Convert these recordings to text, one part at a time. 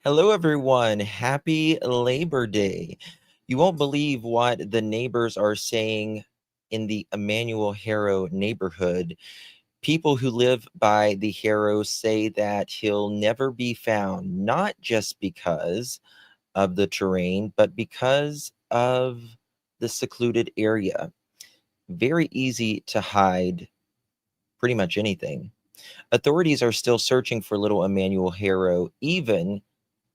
Hello, everyone. Happy Labor Day. You won't believe what the neighbors are saying in the Emmanuel Haro neighborhood. People who live by the Haro say that he'll never be found, not just because of the terrain, but because of the secluded area. Very easy to hide pretty much anything. Authorities are still searching for little Emmanuel Haro, even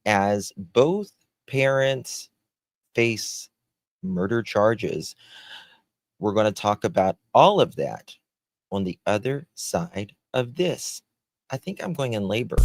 as both parents face murder charges. We're going to talk about all of that on the other side of this. I think I'm going in labor.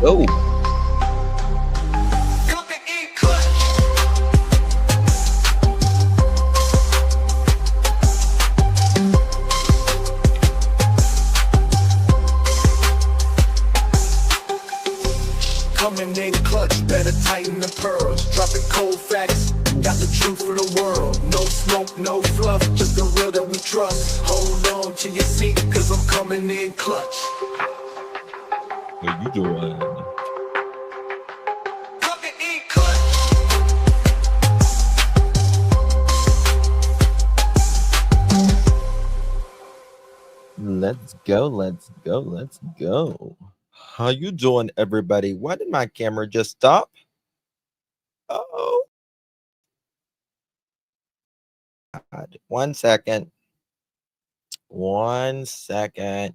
Go. Coming in clutch, better tighten the pearls. Dropping cold facts, got the truth for the world. No smoke, no fluff, just the real that we trust. Hold on to your seat, cause I'm coming in clutch. What you doing? Let's go, let's go, let's go. How you doing, everybody? Why did my camera just stop? Uh-oh. God. 1 second. 1 second.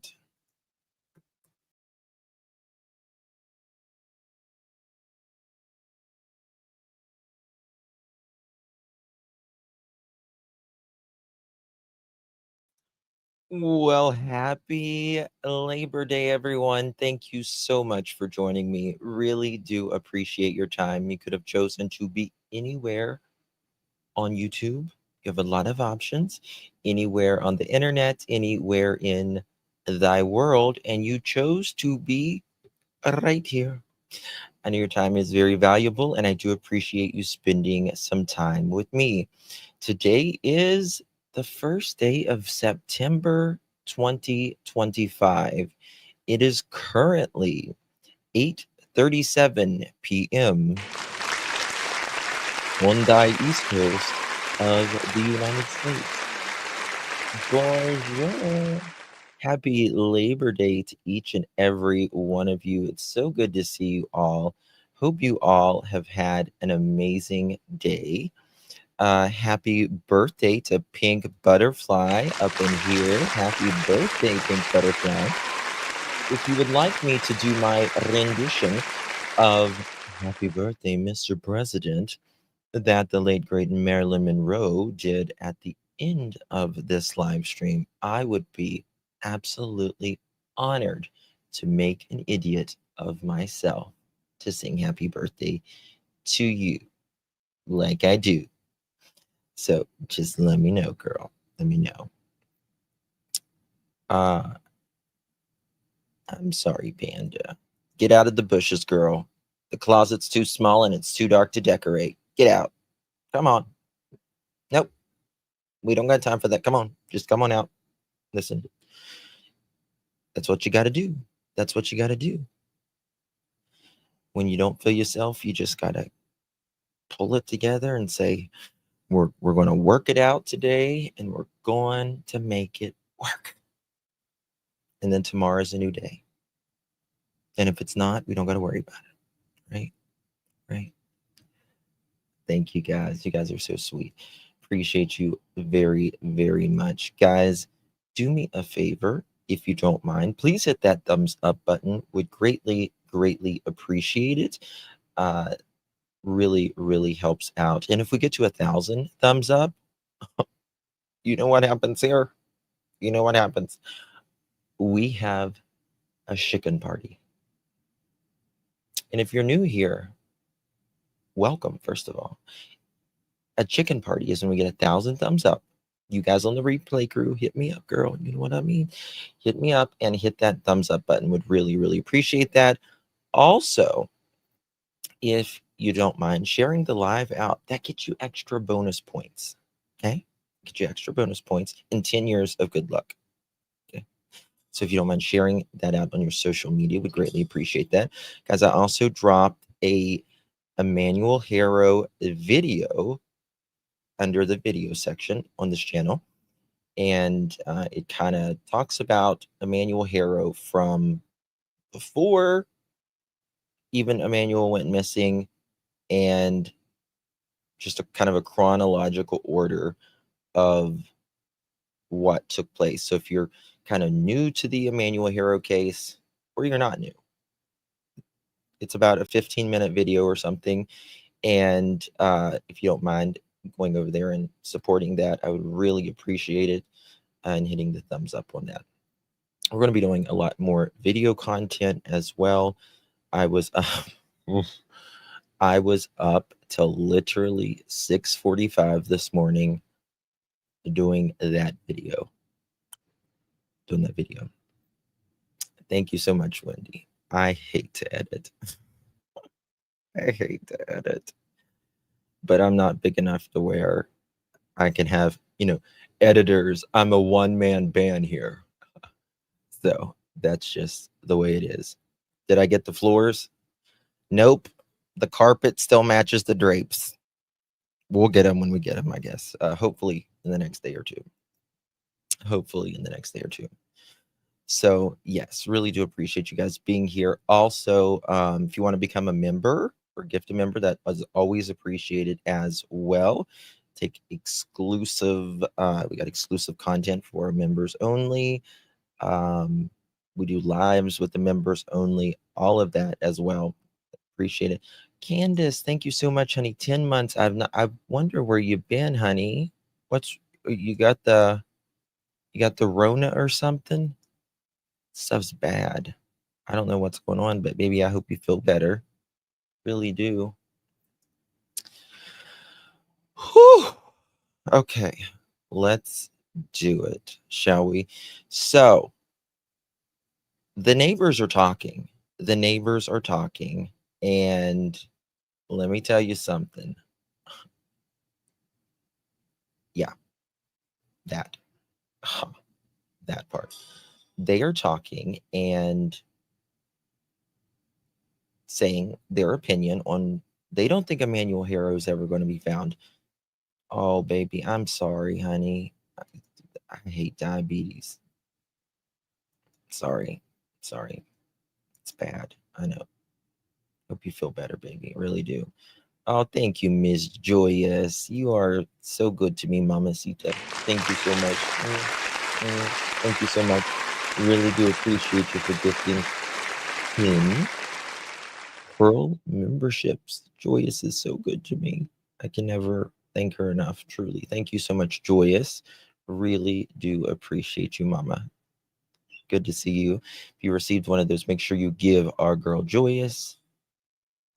Well, happy Labor Day, everyone. Thank you so much for joining me. Really do appreciate your time. You could have chosen to be anywhere on YouTube. You have a lot of options, anywhere on the internet, anywhere in thy world, and you chose to be right here. I know your time is very valuable, and I do appreciate you spending some time with me. Today is the first day of September 2025. It is currently 8:37 p.m. on the East Coast of the United States. Bonjour. Happy Labor Day to each and every one of you. It's so good to see you all. Hope you all have had an amazing day. Happy birthday to Pink Butterfly up in here. Happy birthday, Pink Butterfly. If you would like me to do my rendition of Happy Birthday, Mr. President, that the late great Marilyn Monroe did at the end of this live stream, I would be absolutely honored to make an idiot of myself to sing happy birthday to you like I do. So just let me know, girl. Let me know. I'm sorry, Panda. Get out of the bushes, girl. The closet's too small and it's too dark to decorate. Get out. Come on. Nope. We don't got time for that. Come on. Just come on out. Listen. That's what you got to do. That's what you got to do. When you don't feel yourself, you just got to pull it together and say, we're going to work it out today and we're going to make it work. And then tomorrow is a new day. And if it's not, we don't got to worry about it. Right? Right? Thank you guys. You guys are so sweet. Appreciate you very, very much. Guys, do me a favor if you don't mind. Please hit that thumbs up button. Would greatly, greatly appreciate it. Uh, really, really helps out. And if we get to 1,000 thumbs up, you know what happens here? You know what happens? We have a chicken party. And if you're new here, welcome, first of all. A chicken party is when we get 1,000 thumbs up. You guys on the replay crew, hit me up, girl. You know what I mean? Hit me up and hit that thumbs up button. Would really, really appreciate that. Also, if you don't mind sharing the live out, that gets you extra bonus points. Okay? Get you extra bonus points and 10 years of good luck. Okay. So if you don't mind sharing that out on your social media, would greatly appreciate that. Guys, I also dropped a Emmanuel Haro video under the video section on this channel. And it kind of talks about Emmanuel Haro from before even Emmanuel went missing, and just a kind of a chronological order of what took place. So if you're kind of new to the Emmanuel Haro case, or you're not new, it's about a 15-minute video or something. And if you don't mind going over there and supporting that, I would really appreciate it, and hitting the thumbs up on that. We're going to be doing a lot more video content as well. I was I was up till literally 6:45 this morning doing that video. Thank you so much, Wendy. I hate to edit. I hate to edit. But I'm not big enough to where I can have, editors. I'm a one-man band here. So that's just the way it is. Did I get the floors? Nope. The carpet still matches the drapes. We'll get them when we get them, I guess. Hopefully in the next day or two. So yes, really do appreciate you guys being here. Also, if you want to become a member or gift a member, that is always appreciated as well. Take exclusive, we got exclusive content for our members only. We do lives with the members only, all of that as well. Appreciate it. Candace, thank you so much, honey. 10 months. I wonder where you've been, honey. You got the Rona or something? Stuff's bad. I don't know what's going on, but baby, I hope you feel better. Really do. Whew. Okay, let's do it, shall we? So, the neighbors are talking. And let me tell you something. Yeah, that part. They are talking and saying their opinion on, they don't think Emmanuel Haro is ever going to be found. Oh, baby, I'm sorry, honey. I hate diabetes. Sorry. It's bad. I know. Hope you feel better, baby. Really do. Oh, thank you, Miss Joyous. You are so good to me, Mamacita. Thank you so much. Thank you so much. Really do appreciate you for gifting 10 Pearl memberships. Joyous is so good to me. I can never thank her enough, truly. Thank you so much, Joyous. Really do appreciate you, Mama. Good to see you. If you received one of those, make sure you give our girl Joyous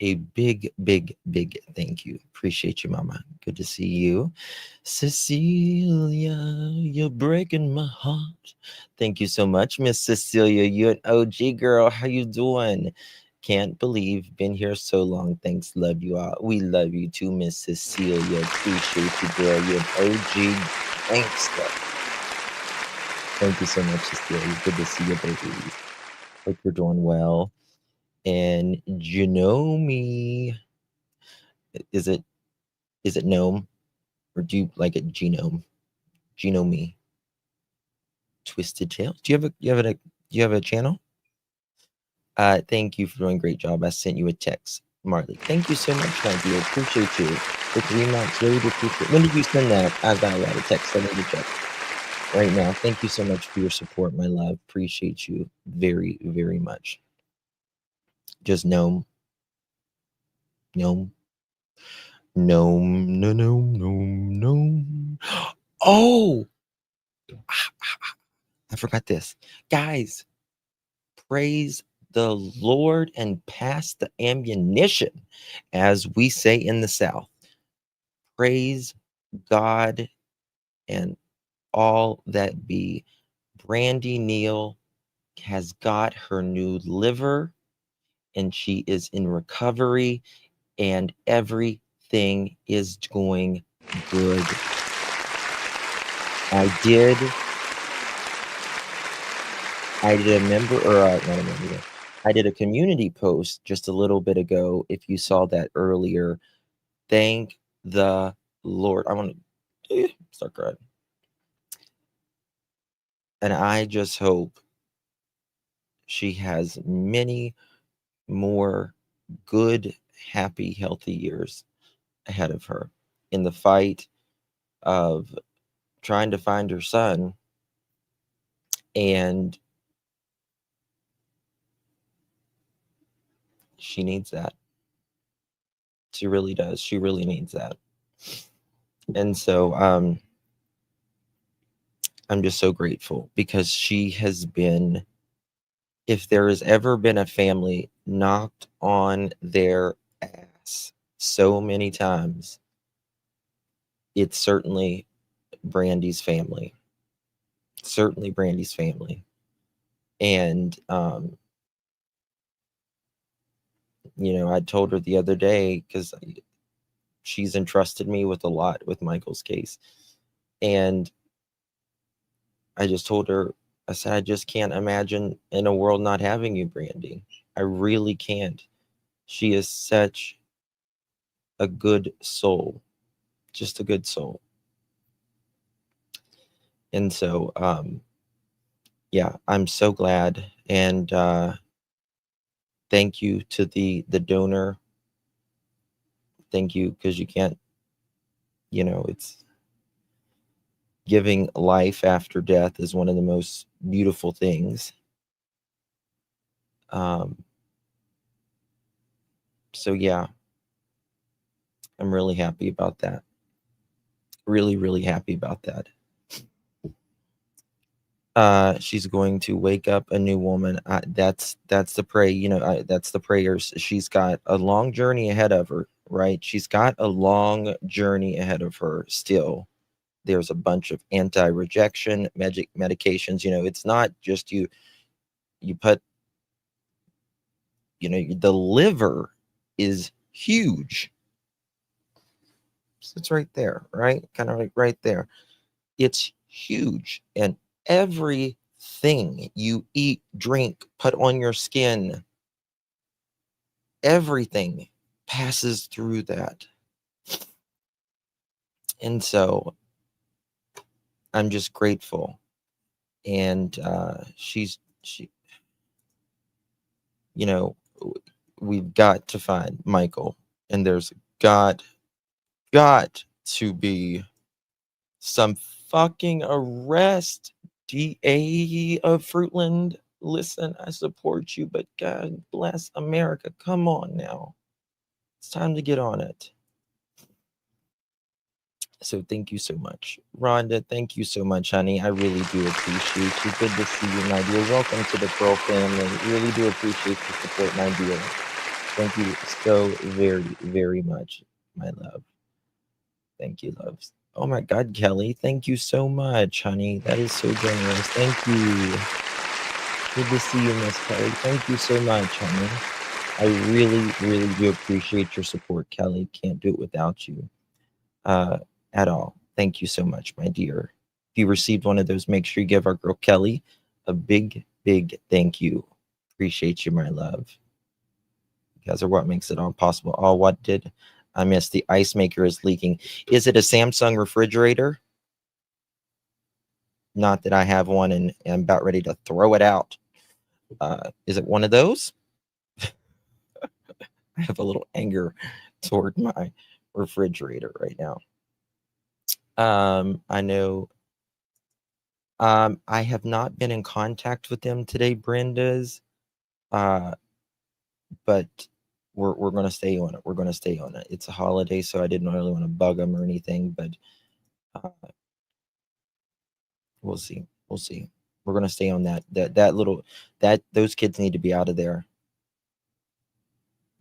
a big, big, big thank you. Appreciate you, Mama. Good to see you. Cecilia, you're breaking my heart. Thank you so much, Miss Cecilia. You're an OG girl. How you doing? Can't believe been here so long. Thanks. Love you all. We love you too, Miss Cecilia. Appreciate you, girl. You're an OG gangster. Thank you so much, Cecilia. Good to see you, baby. Hope you're doing well. And Genome, is it gnome, or do you like it genome? Genome. Twisted Tails. Do you have a You have a channel? Thank you for doing a great job. I sent you a text, Marley. Thank you so much, my dear. Appreciate you. For 3 months, really do appreciate. When did you send that? I've got a lot of texts I need to check right now. Thank you so much for your support, my love. Appreciate you very, very much. Just gnome, gnome, gnome, no, no, gnome, gnome. Oh, I forgot this, guys. Praise the Lord and pass the ammunition, as we say in the South. Praise God and all that be. Brandy Neal has got her new liver and she is in recovery and everything is going good. I did a member or not a member. I did a community post just a little bit ago. If you saw that earlier, thank the Lord. I want to start crying. And I just hope she has many more good, happy, healthy years ahead of her in the fight of trying to find her son. And she needs that. She really does. She really needs that. And so I'm just so grateful because she has been, if there has ever been a family knocked on their ass so many times, it's certainly Brandy's family. Certainly Brandy's family. And, you know, I told her the other day, because she's entrusted me with a lot with Michael's case. And I just told her, I said, I just can't imagine in a world not having you, Brandy. I really can't. She is such a good soul, just a good soul. And so, yeah, I'm so glad. And thank you to the donor. Thank you, because you can't, you know, it's giving life after death is one of the most beautiful things. So yeah, I'm really happy about that. Really, really happy about that. She's going to wake up a new woman. That's the pray. You know, that's the prayers. She's got a long journey ahead of her, right? She's got a long journey ahead of her still. There's a bunch of anti-rejection medications. You know, it's not just you put, you know, the liver is huge. So it's right there, right? Kind of like right there. It's huge. And everything you eat, drink, put on your skin, everything passes through that. And so I'm just grateful. And she, you know, we've got to find Michael, and there's got to be some fucking arrest. DA of Fruitland, listen, I support you, but God bless America. Come on now. It's time to get on it. So thank you so much. Rhonda, thank you so much, honey. I really do appreciate you. Good to see you, my dear. Welcome to the Pearl family. Really do appreciate the support, my dear. Thank you so very, very much, my love. Thank you, loves. Oh my God, Kelly, thank you so much, honey. That is so generous. Thank you. Good to see you, Miss Kelly. Thank you so much, honey. I really, really do appreciate your support, Kelly. Can't do it without you at all. Thank you so much, my dear. If you received one of those, make sure you give our girl Kelly a big, big thank you. Appreciate you, my love. You guys are what makes it all possible. Oh, what did I miss? The ice maker is leaking. Is it a Samsung refrigerator? Not that I have one and I'm about ready to throw it out. Is it one of those? I have a little anger toward my refrigerator right now. I know. I have not been in contact with them today, Brenda's. But we're gonna stay on it. We're gonna stay on it. It's a holiday, so I didn't really want to bug them or anything, but uh, we'll see. We'll see. We're gonna stay on that. Those kids need to be out of there.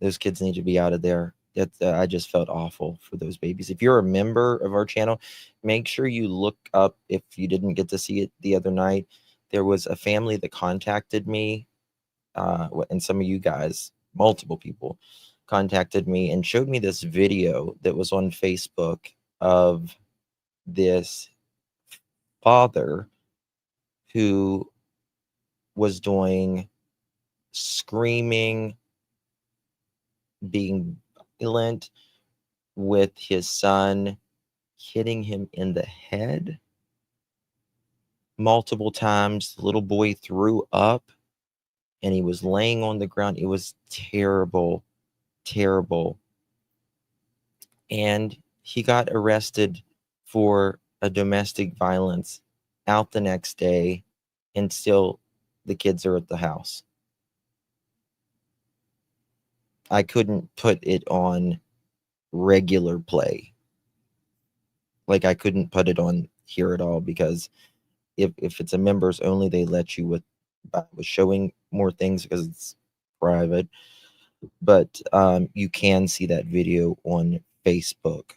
Those kids need to be out of there. I just felt awful for those babies. If you're a member of our channel, make sure you look up, if you didn't get to see it the other night, there was a family that contacted me, and some of you guys, multiple people, contacted me and showed me this video that was on Facebook of this father who was doing screaming, being violent with his son, hitting him in the head multiple times. The little boy threw up and he was laying on the ground. It was terrible, terrible. And he got arrested for a domestic violence, out the next day, and still the kids are at the house. I couldn't put it on regular play. Like, I couldn't put it on here at all, because if it's a members only, they let you with showing more things because it's private. But you can see that video on Facebook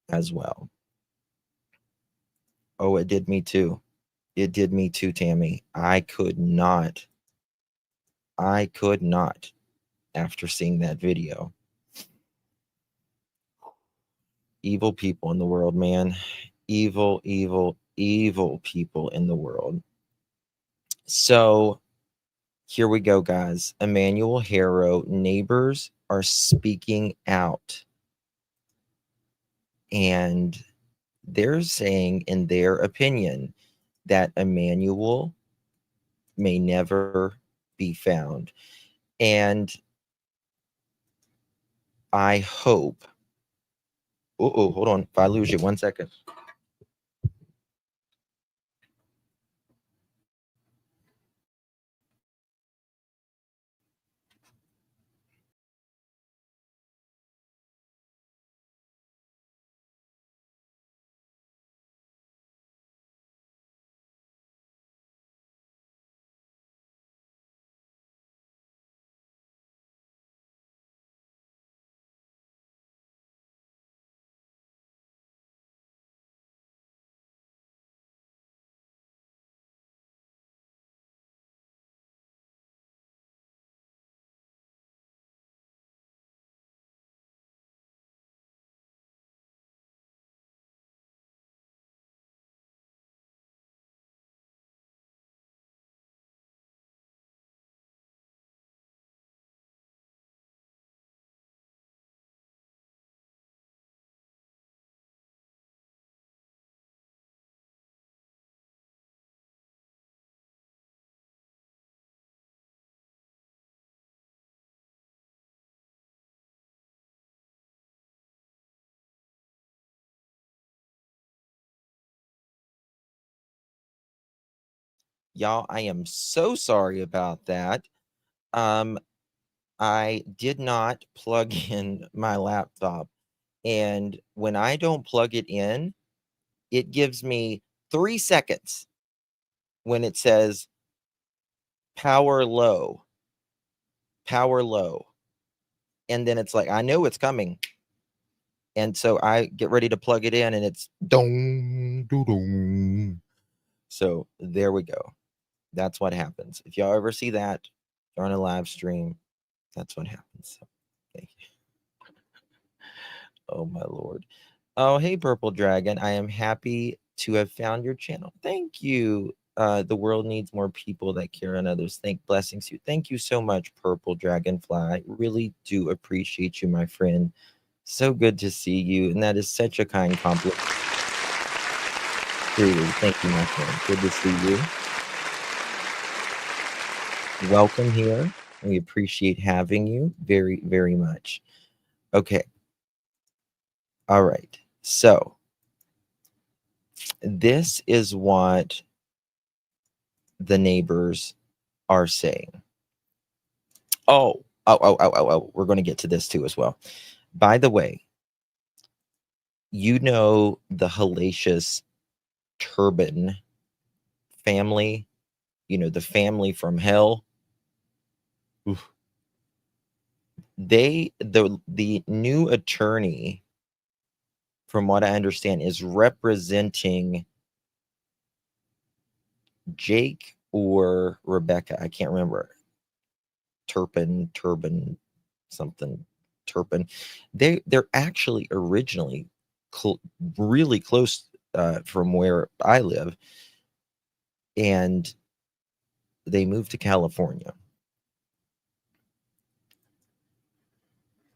as well. Oh, it did me too. It did me too, Tammy. I could not, after seeing that video. Evil people in the world, man. Evil, evil, evil people in the world. So here we go, guys. Emmanuel Haro, neighbors are speaking out. And they're saying, in their opinion, that Emmanuel may never be found. And I hope. Oh, hold on. If I lose you, 1 second. Y'all, I am so sorry about that. I did not plug in my laptop. And when I don't plug it in, it gives me 3 seconds when it says power low, power low. And then it's like, I know it's coming. And so I get ready to plug it in and it's dong, doo, dong. So there we go. That's what happens. If y'all ever see that, you're on a live stream, that's what happens. So, thank you. Oh my Lord. Oh, hey, Purple Dragon. I am happy to have found your channel. Thank you. The world needs more people that care on others. Blessings to you. Thank you so much, Purple Dragonfly. I really do appreciate you, my friend. So good to see you. And that is such a kind compliment. Truly. Thank you, my friend. Good to see you. Welcome here. We appreciate having you very, very much. Okay. All right. So, this is what the neighbors are saying. Oh. We're going to get to this too as well. By the way, you know the hellacious Turban family, the family from hell. Oof. The new attorney, from what I understand, is representing Jake or Rebecca. I can't remember. Turban, something Turpin. They're actually originally really close from where I live, and they moved to California.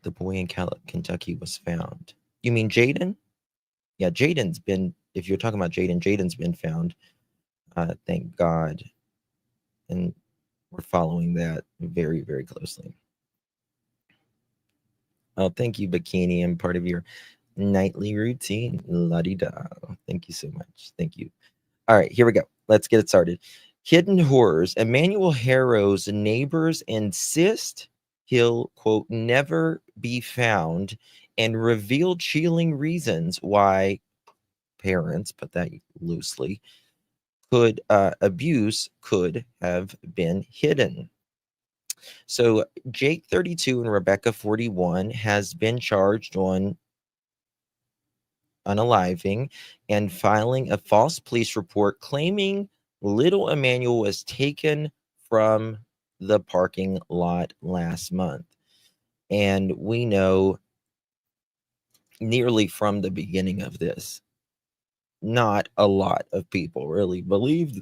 The boy in Kentucky was found. You mean Jaden? Yeah, Jaden's been. If you're talking about Jaden's been found. Thank God, and we're following that very, very closely. Oh, thank you, Bikini. I'm part of your nightly routine. La-di-da. Thank you so much. Thank you. All right, here we go. Let's get it started. Hidden horrors. Emmanuel Haro's neighbors insist he'll, quote, never be found, and reveal chilling reasons why parents, put that loosely, abuse could have been hidden. So Jake 32 and Rebecca 41 has been charged on unaliving and filing a false police report claiming little Emmanuel was taken from the parking lot last month. And we know nearly from the beginning of this, not a lot of people really believed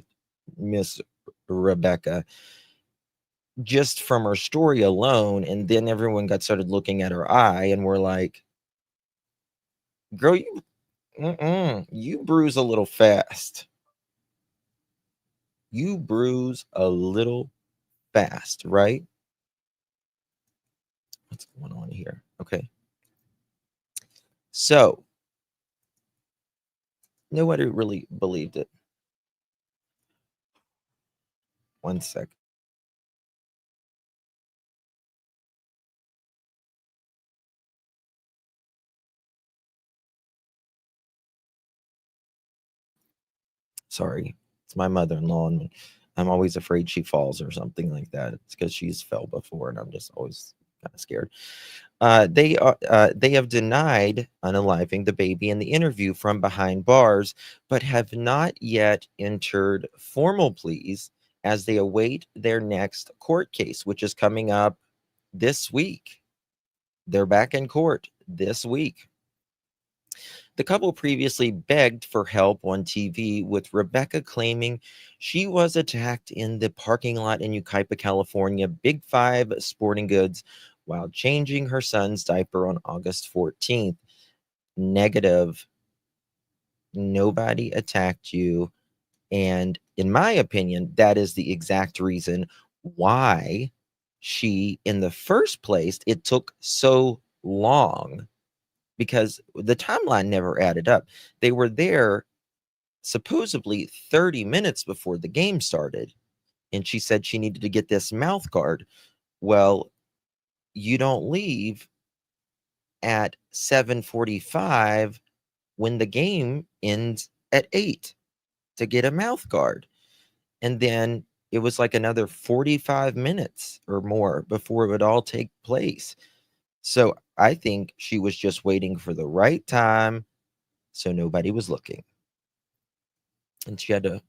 Miss Rebecca just from her story alone. And then everyone got started looking at her eye and we're like, girl, you bruise a little fast. You bruise a little fast, right? What's going on here? Okay. So nobody really believed it. One sec. Sorry. It's my mother-in-law, and I'm always afraid she falls or something like that. It's because she's fell before, and I'm just always kind of scared. They have denied unaliving the baby in the interview from behind bars, but have not yet entered formal pleas as they await their next court case, which is coming up this week. They're back in court this week. The couple previously begged for help on TV, with Rebecca claiming she was attacked in the parking lot in Yucaipa, California, Big Five Sporting Goods, while changing her son's diaper on August 14th. Negative. Nobody attacked you. And in my opinion, that is the exact reason why in the first place, it took so long, because the timeline never added up. They were there supposedly 30 minutes before the game started, and she said she needed to get this mouth guard. Well, you don't leave at 7:45 when the game ends at 8 to get a mouth guard. And then it was like another 45 minutes or more before it would all take place. So I think she was just waiting for the right time so nobody was looking. And she had to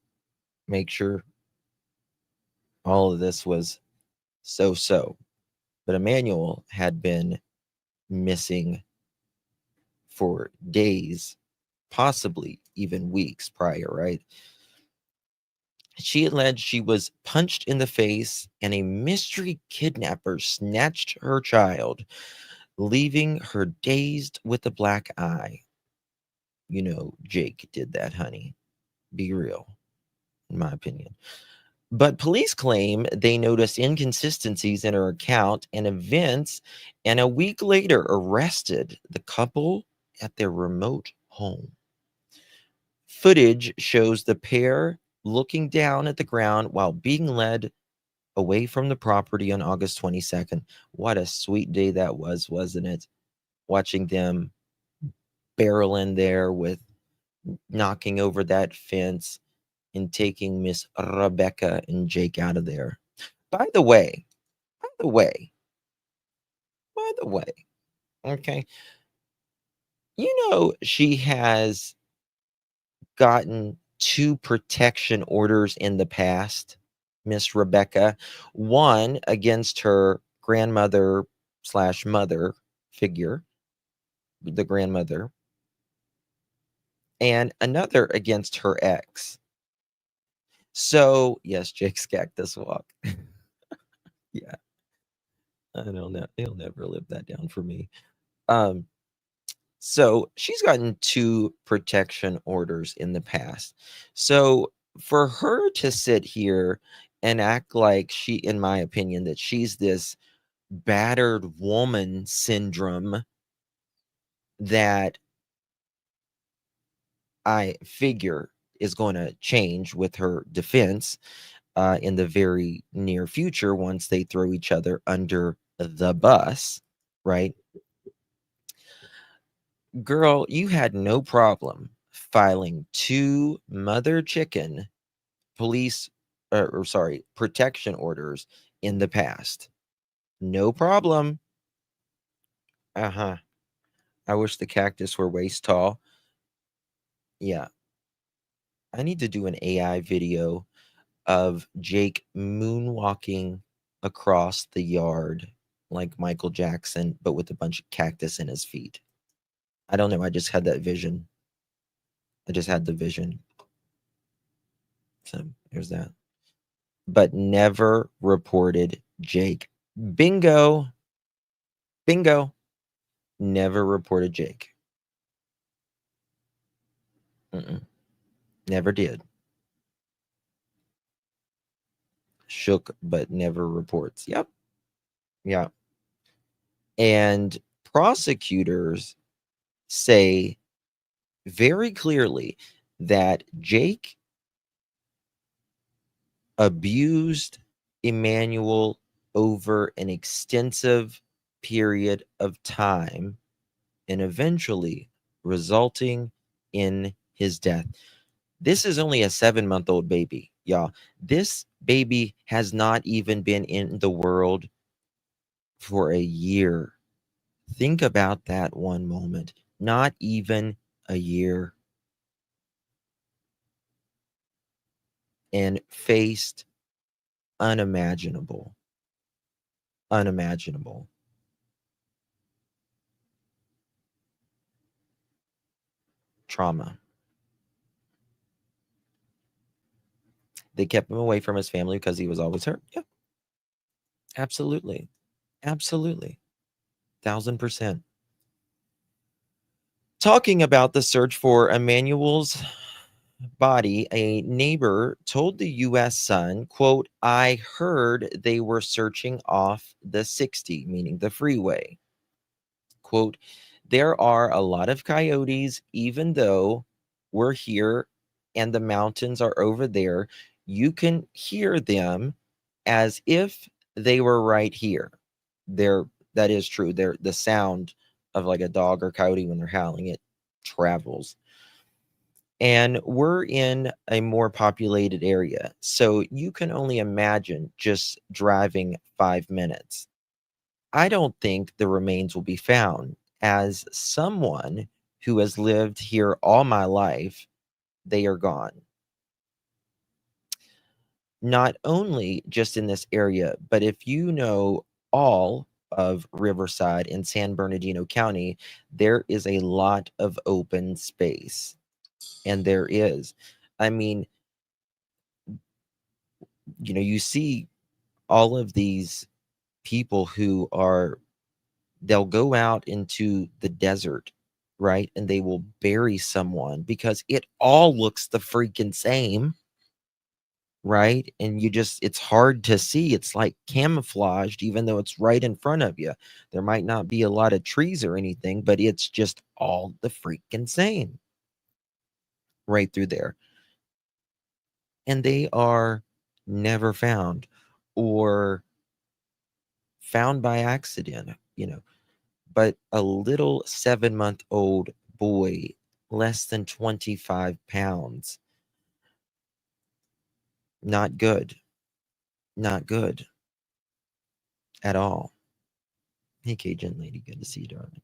make sure all of this was so. But Emmanuel had been missing for days, possibly even weeks prior, right? She alleged she was punched in the face and a mystery kidnapper snatched her child, leaving her dazed with a black eye. Jake did that, honey. Be real, in my opinion. But police claim they noticed inconsistencies in her account and events, and a week later arrested the couple at their remote home. Footage shows the pair looking down at the ground while being led away from the property on August 22nd. What a sweet day that was, wasn't it? Watching them barrel in there with knocking over that fence and taking Miss Rebecca and Jake out of there. By the way, by the way, by the way, okay, she has gotten 2 protection orders in the past, Miss Rebecca. One against her grandmother/mother figure, the grandmother, and another against her ex. So, yes, Jake's cactus walk. Yeah, I don't know. He'll never live that down for me. Um, so she's gotten 2 protection orders in the past. So for her to sit here and act like she, in my opinion, that she's this battered woman syndrome that I figure is going to change with her defense in the very near future once they throw each other under the bus, right? Girl, you had no problem filing 2 mother chicken police or sorry, protection orders in the past. No problem. Uh-huh. I wish the cactus were waist tall. Yeah. I need to do an AI video of Jake moonwalking across the yard like Michael Jackson, but with a bunch of cactus in his feet. I don't know. I just had that vision. I just had the vision. So there's that. But never reported Jake. Bingo. Bingo. Never reported Jake. Never did. Shook, but never reports. Yep. Yeah. And prosecutors say very clearly that Jake abused Emmanuel over an extensive period of time and eventually resulting in his death. This is only a 7-month-old baby, y'all. This baby has not even been in the world for a year. Think about that one moment. Not even a year. And faced unimaginable trauma. They kept him away from his family because he was always hurt. Yeah, absolutely. Absolutely. 1000%. Talking about the search for Emmanuel's body, a neighbor told the U.S. Sun, quote, "I heard they were searching off the 60, meaning the freeway. Quote, there are a lot of coyotes, even though we're here and the mountains are over there. You can hear them as if they were right here." That is true. The sound of like a dog or coyote when they're howling, it travels. And we're in a more populated area. So you can only imagine just driving 5 minutes. I don't think the remains will be found. As someone who has lived here all my life, they are gone. Not only just in this area, but if you know all of Riverside in San Bernardino County, there is a lot of open space. And there is. I mean, you see all of these people who they'll go out into the desert, right? And they will bury someone because it all looks the freaking same, right? And it's hard to see. It's like camouflaged, even though it's right in front of you. There might not be a lot of trees or anything, but it's just all the freaking same right through there. And they are never found, or found by accident, But a little 7-month-old boy, less than 25 pounds, not good. Not good at all. Hey, Cajun lady, good to see you, darling.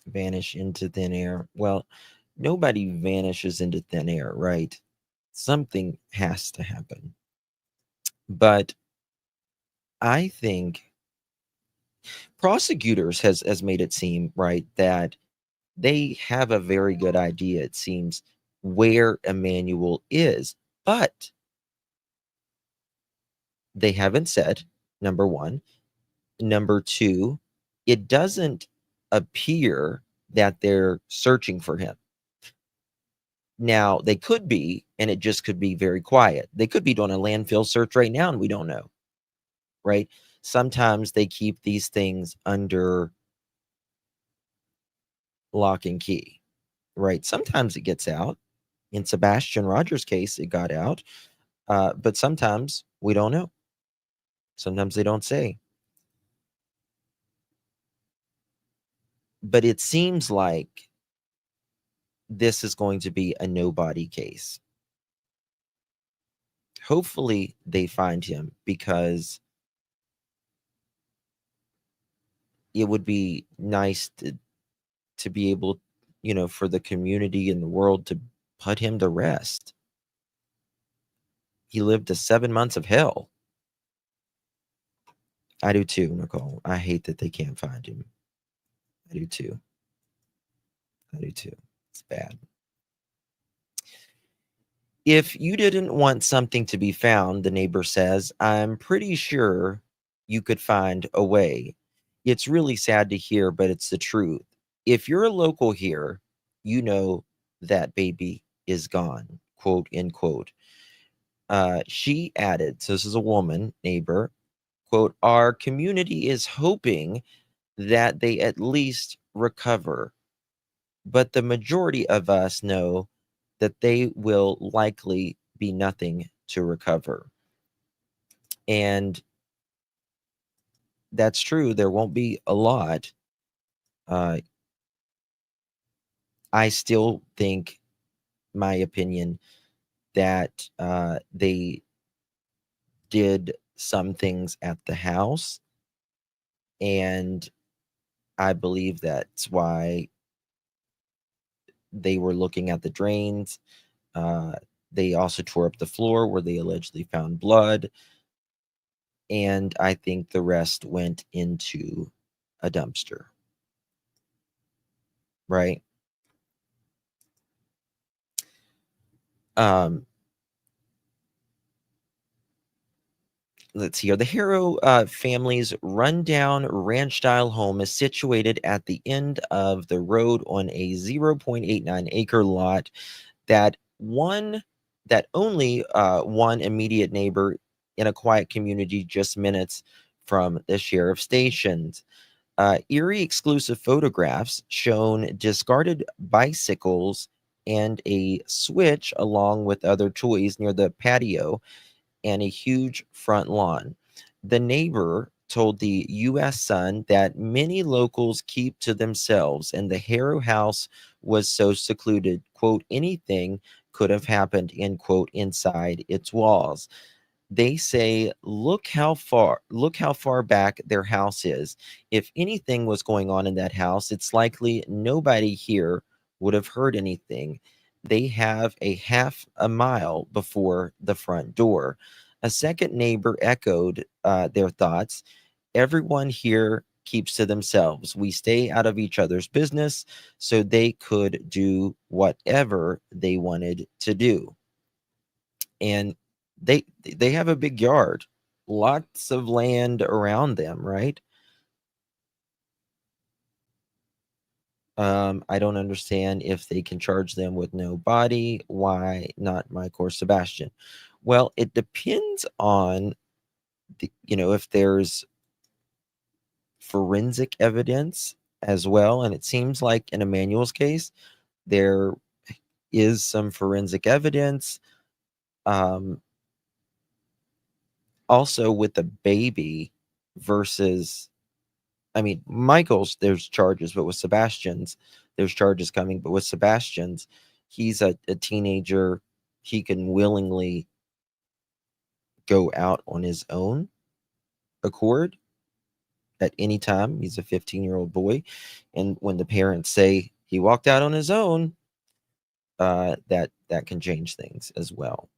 Vanish into thin air. Well, nobody vanishes into thin air, right? Something has to happen. But I think prosecutors has made it seem, right, that they have a very good idea, it seems, where Emmanuel is. But they haven't said, number one. Number two, it doesn't appear that they're searching for him. Now, they could be, and it just could be very quiet. They could be doing a landfill search right now, and we don't know, right? Sometimes they keep these things under lock and key, right? Sometimes it gets out. In Sebastian Rogers' case, it got out. But sometimes we don't know. Sometimes they don't say. But it seems like this is going to be a nobody case. Hopefully they find him, because it would be nice to be able, for the community and the world to put him to rest. He lived 7 months of hell. I do too, Nicole. I hate that they can't find him. I do too. I do too. It's bad. If you didn't want something to be found, the neighbor says, I'm pretty sure you could find a way. It's really sad to hear, but it's the truth. If you're a local here, you know that baby is gone, quote, end quote. She added, so this is a woman, neighbor, quote, our community is hoping that they at least recover, but the majority of us know that they will likely be nothing to recover. And that's true. There won't be a lot. Uh, I still think, my opinion, that they did some things at the house. And I believe that's why they were looking at the drains. They also tore up the floor where they allegedly found blood. And I think the rest went into a dumpster. Right? Um, let's see here. The Haro family's rundown ranch-style home is situated at the end of the road on a 0.89-acre lot that only one immediate neighbor in a quiet community just minutes from the sheriff's stations. Eerie exclusive photographs shown discarded bicycles and a switch along with other toys near the patio and a huge front lawn. The neighbor told the U.S. Sun that many locals keep to themselves, and the Haro house was so secluded, quote, anything could have happened, end quote, inside its walls. They say, look how far back their house is. If anything was going on in that house, it's likely nobody here would have heard anything. They have a half a mile before the front door. A second neighbor echoed their thoughts. Everyone here keeps to themselves. We stay out of each other's business, so they could do whatever they wanted to do. And they have a big yard, lots of land around them, right? I don't understand if they can charge them with no body. Why not Mike or Sebastian? Well, it depends on if there's forensic evidence as well. And it seems like in Emmanuel's case, there is some forensic evidence. Um, Also, with the baby versus, I mean, Michael's, there's charges, but with Sebastian's, there's charges coming. But with Sebastian's, he's a teenager. He can willingly go out on his own accord at any time. He's a 15-year-old boy. And when the parents say he walked out on his own, that can change things as well.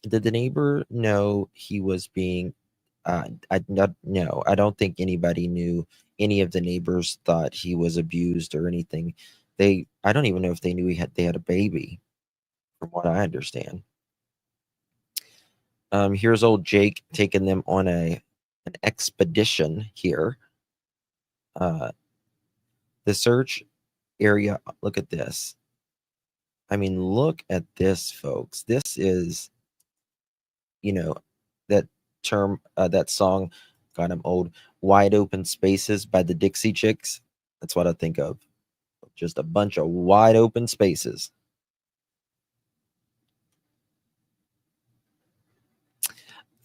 Did the neighbor know he was being no, I don't think anybody knew. Any of the neighbors thought he was abused or anything. I don't even know if they knew they had a baby, from what I understand. Here's old Jake taking them on an expedition here. The search area, look at this. I mean, look at this, folks. This is, that term, that song, God, I'm old, Wide Open Spaces by the Dixie Chicks. That's what I think of. Just a bunch of wide open spaces.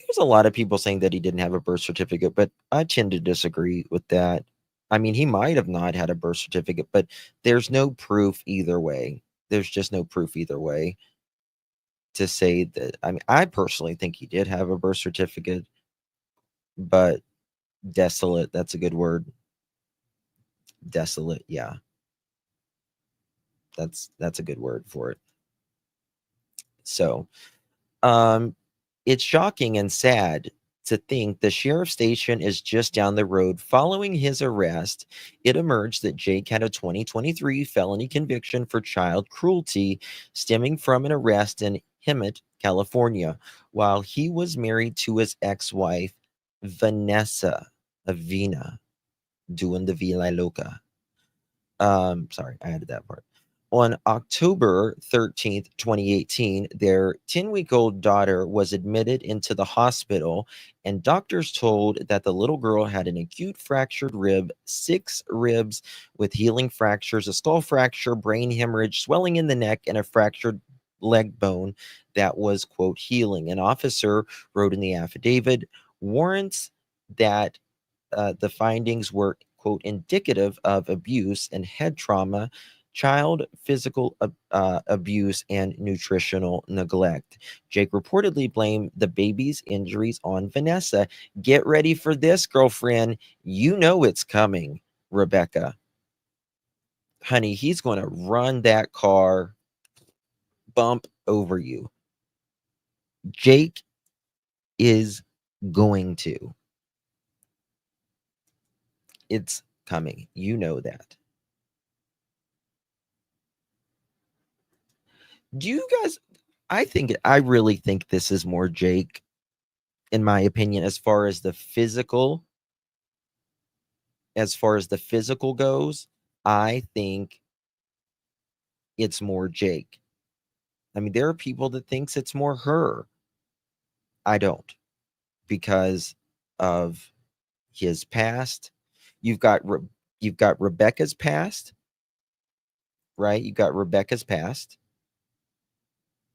There's a lot of people saying that he didn't have a birth certificate, but I tend to disagree with that. I mean, he might have not had a birth certificate, but there's no proof either way. There's just no proof either way to say that. I mean, I personally think he did have a birth certificate, but desolate, that's a good word. Desolate, yeah. That's a good word for it. So, it's shocking and sad to think the sheriff's station is just down the road. Following his arrest, it emerged that Jake had a 2023 felony conviction for child cruelty stemming from an arrest in Hemet, California, while he was married to his ex-wife, Vanessa Avina, doing the Vila Loca. Sorry, I added that part. On October 13th, 2018, their 10-week-old daughter was admitted into the hospital, and doctors told that the little girl had an acute fractured rib, 6 ribs with healing fractures, a skull fracture, brain hemorrhage, swelling in the neck, and a fractured leg bone that was, quote, healing. An officer wrote in the affidavit, warrants that the findings were, quote, indicative of abuse and head trauma, child physical abuse, and nutritional neglect. Jake reportedly blamed the baby's injuries on Vanessa. Get ready for this, girlfriend. You know it's coming, Rebecca. Honey, he's going to run that car bump over you. Jake is going to. It's coming. You know that. Do you guys, I really think this is more Jake, in my opinion, as far as the physical goes. I think it's more Jake. I mean, there are people that thinks it's more her. I don't, because of his past. You've got Rebecca's past, right? You got Rebecca's past,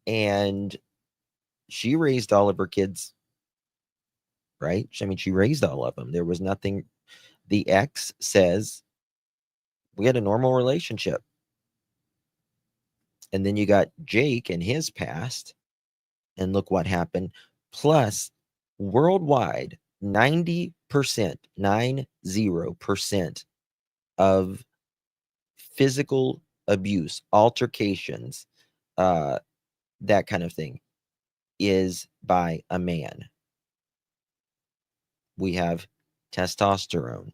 and she raised all of her kids, right? I mean, she raised all of them. There was nothing. The ex says we had a normal relationship. And then you got Jake and his past, and look what happened. Plus, worldwide, 90% of physical abuse, altercations, that kind of thing, is by a man. We have testosterone,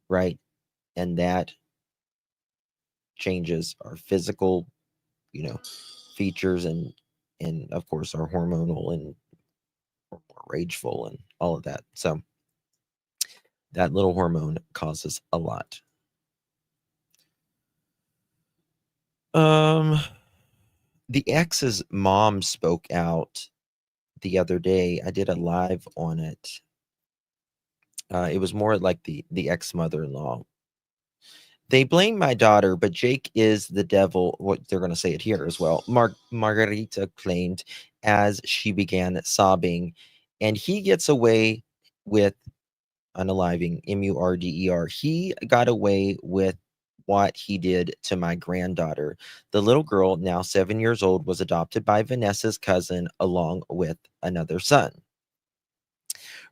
right? And that changes our physical, features, and of course our hormonal, and we're more rageful and all of that. So that little hormone causes a lot. Um, the ex's mom spoke out the other day. I did a live on it. It was more like the ex mother-in-law. They blame my daughter, but Jake is the devil. What they're going to say it here as well. Margarita claimed as she began sobbing, and he gets away with unaliving, Murder. He got away with what he did to my granddaughter. The little girl, now 7 years old, was adopted by Vanessa's cousin along with another son.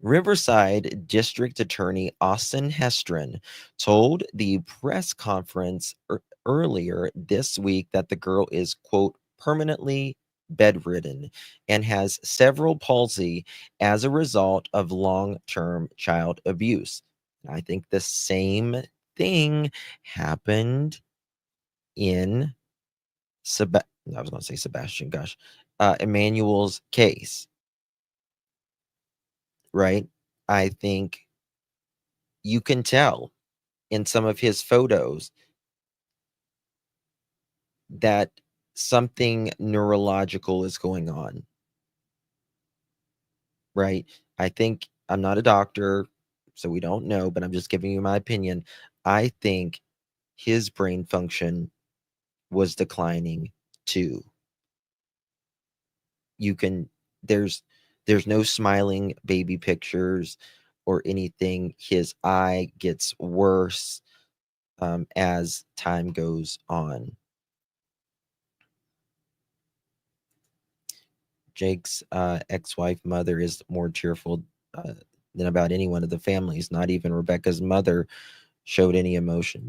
Riverside District Attorney Austin Hestrin told the press conference earlier this week that the girl is, quote, permanently bedridden and has cerebral palsy as a result of long term child abuse. I think the same thing happened in I was going to say Sebastian, gosh, Emmanuel's case, right? I think you can tell in some of his photos that something neurological is going on, right? I think I'm not a doctor, so we don't know, but I'm just giving you my opinion. I think his brain function was declining too. You can there's no smiling baby pictures or anything. His eye gets worse as time goes on. Jake's ex-wife mother is more cheerful than about any one of the families. Not even Rebecca's mother showed any emotion.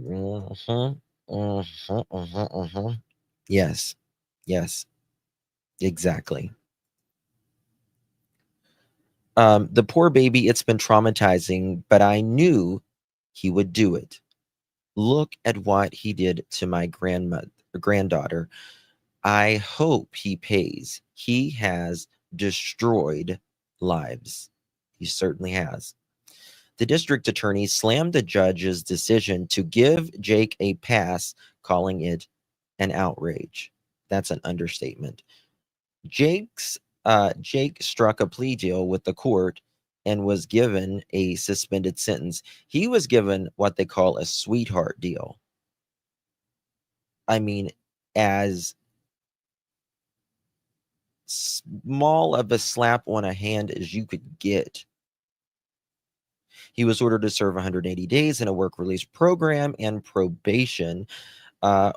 Yes, yes, exactly. The poor baby, it's been traumatizing, but I knew he would do it. Look at what he did to my granddaughter. I hope he pays. He has destroyed lives. He certainly has. The district attorney slammed the judge's decision to give Jake a pass, calling it an outrage. That's an understatement. Jake struck a plea deal with the court and was given a suspended sentence. He was given what they call a sweetheart deal. I mean, as small of a slap on a hand as you could get. He was ordered to serve 180 days in a work release program and probation.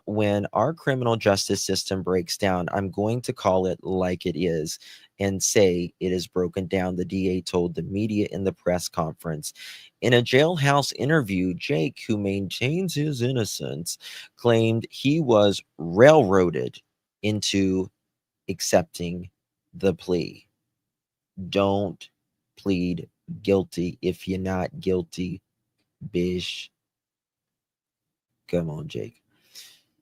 When our criminal justice system breaks down, I'm going to call it like it is and say it is broken down, the DA told the media in the press conference. In a jailhouse interview, Jake, who maintains his innocence, claimed he was railroaded into accepting the plea. Don't plead guilty if you're not guilty, bish. Come on, Jake.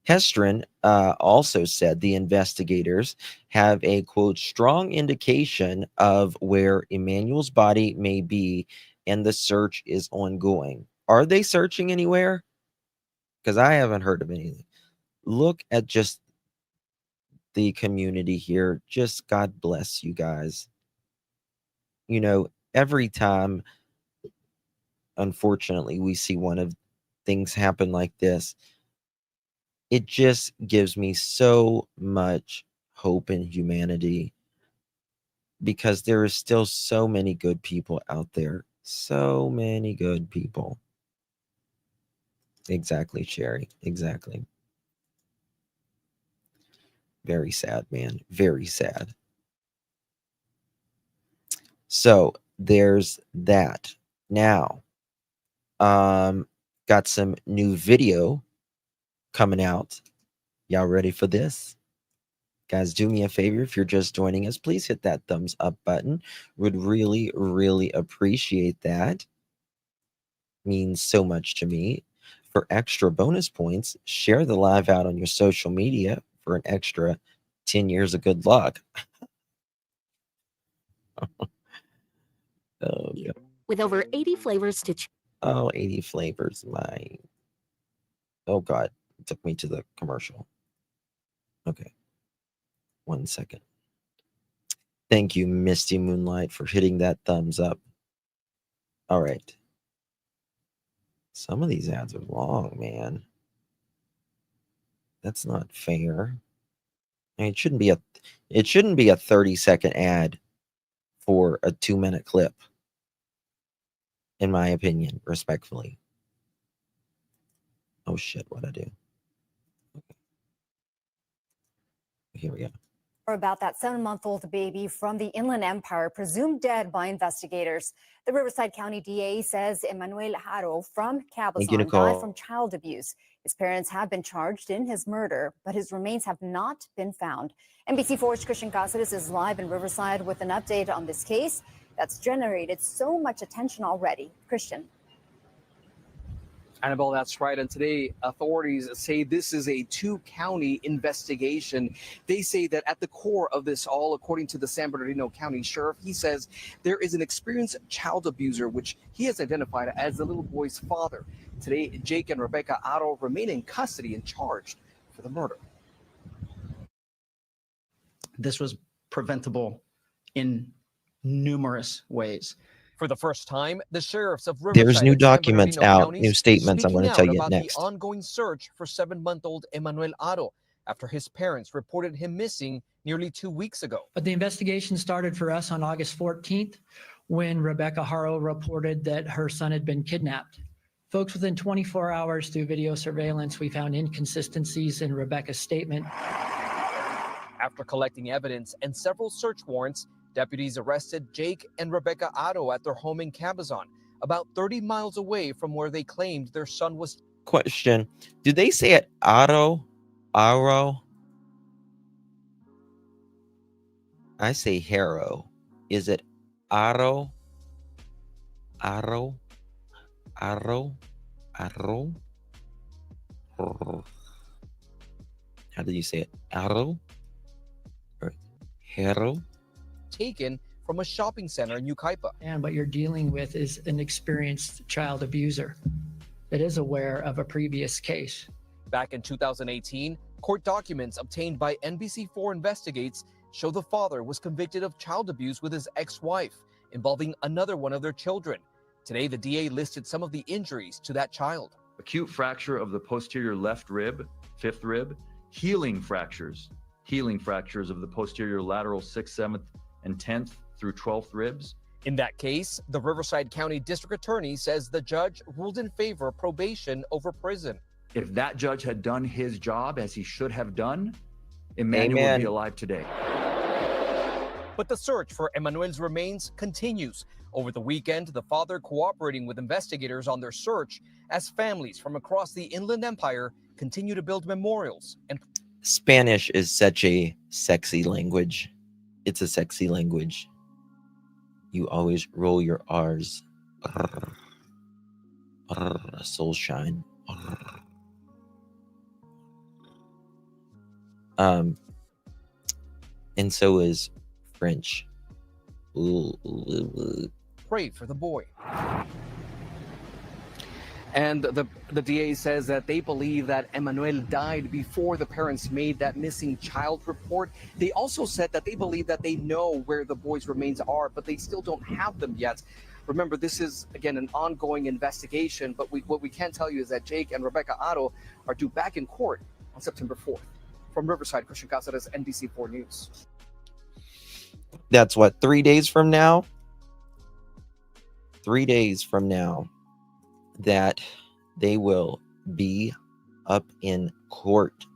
Hestrin also said the investigators have a, quote, strong indication of where Emmanuel's body may be, and the search is ongoing. Are they searching anywhere? Because I haven't heard of anything. Look at just the community here. Just God bless you guys. You know, every time, unfortunately, we see one of things happen like this, it just gives me so much hope in humanity because there is still so many good people out there. So many good people. Exactly, Sherry. Exactly. Very sad, man. Very sad. So there's that. Now, got some new video coming out. Y'all ready for this? Guys, do me a favor if you're just joining us, please hit that thumbs up button. Would really, really appreciate that. Means so much to me. For extra bonus points, share the live out on your social media for an extra 10 years of good luck. Oh, yeah. With over 80 flavors to choose. Oh, 80 flavors. My. Oh, God. It took me to the commercial. Okay. 1 second. Thank you, Misty Moonlight, for hitting that thumbs up. All right. Some of these ads are long, man. That's not fair. I mean, it shouldn't be a 30-second ad for a 2-minute clip, in my opinion, respectfully. Oh shit, what'd I do? Okay. Here we go. About that 7-month-old baby from the Inland Empire, presumed dead by investigators. The Riverside County DA says Emmanuel Haro from Cabazon died from child abuse. His parents have been charged in his murder, but his remains have not been found. NBC4's Christian Cáceres is live in Riverside with an update on this case that's generated so much attention already. Christian. Annabelle, that's right. And today, authorities say this is a 2-county investigation. They say that at the core of this all, according to the San Bernardino County Sheriff, he says there is an experienced child abuser, which he has identified as the little boy's father. Today, Jake and Rebecca Haro remain in custody and charged for the murder. This was preventable in numerous ways. For the first time, the sheriffs of Riverside There's new and San documents Bernardino out, counties new statements I'm going to tell you about next. the ongoing search for 7-month-old Emmanuel Haro after his parents reported him missing nearly 2 weeks ago. But the investigation started for us on August 14th when Rebecca Haro reported that her son had been kidnapped. Folks, within 24 hours through video surveillance, we found inconsistencies in Rebecca's statement. After collecting evidence and several search warrants, deputies arrested Jake and Rebecca Haro at their home in Cabazon, about 30 miles away from where they claimed their son was. Question: do they say it Haro? Haro? I say Haro. Is it Haro? Haro? Haro? Haro? How do you say it? Haro? Or Haro? Taken from a shopping center in Yucaipa. And what you're dealing with is an experienced child abuser that is aware of a previous case. Back in 2018, court documents obtained by NBC4 Investigates show the father was convicted of child abuse with his ex-wife, involving another one of their children. Today, the DA listed some of the injuries to that child. Acute fracture of the posterior left rib, 5th rib, healing fractures of the posterior lateral 6th, 7th, and 10th through 12th ribs. In that case, the Riverside County District Attorney says the judge ruled in favor of probation over prison. If that judge had done his job as he should have done, Emmanuel would be alive today. But the search for Emmanuel's remains continues. Over the weekend, the father cooperating with investigators on their search as families from across the Inland Empire continue to build memorials. And Spanish is such a sexy language. It's a sexy language. You always roll your R's. Soul shine. And so is French. pray for the boy. And the DA says that they believe that Emmanuel died before the parents made that missing child report. They also said that they believe that they know where the boy's remains are, but they still don't have them yet. Remember, this is, again, an ongoing investigation, but what we can tell you is that Jake and Rebecca Haro are due back in court on September 4th. From Riverside, Christian Cáceres, NBC4 News. That's what, 3 days from now? 3 days from now that they will be up in court.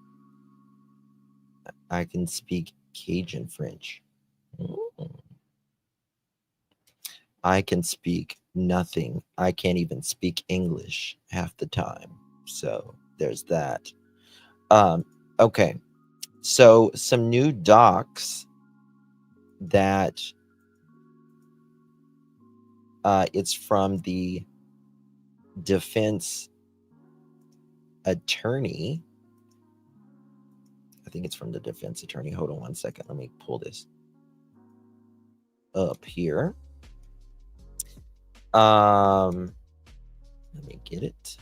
I can speak Cajun French. I can speak nothing. I can't even speak English half the time. So there's that. Okay. So some new docs that it's from the defense attorney. I think it's from the defense attorney. Hold on one second. Let me pull this up here. Let me get it.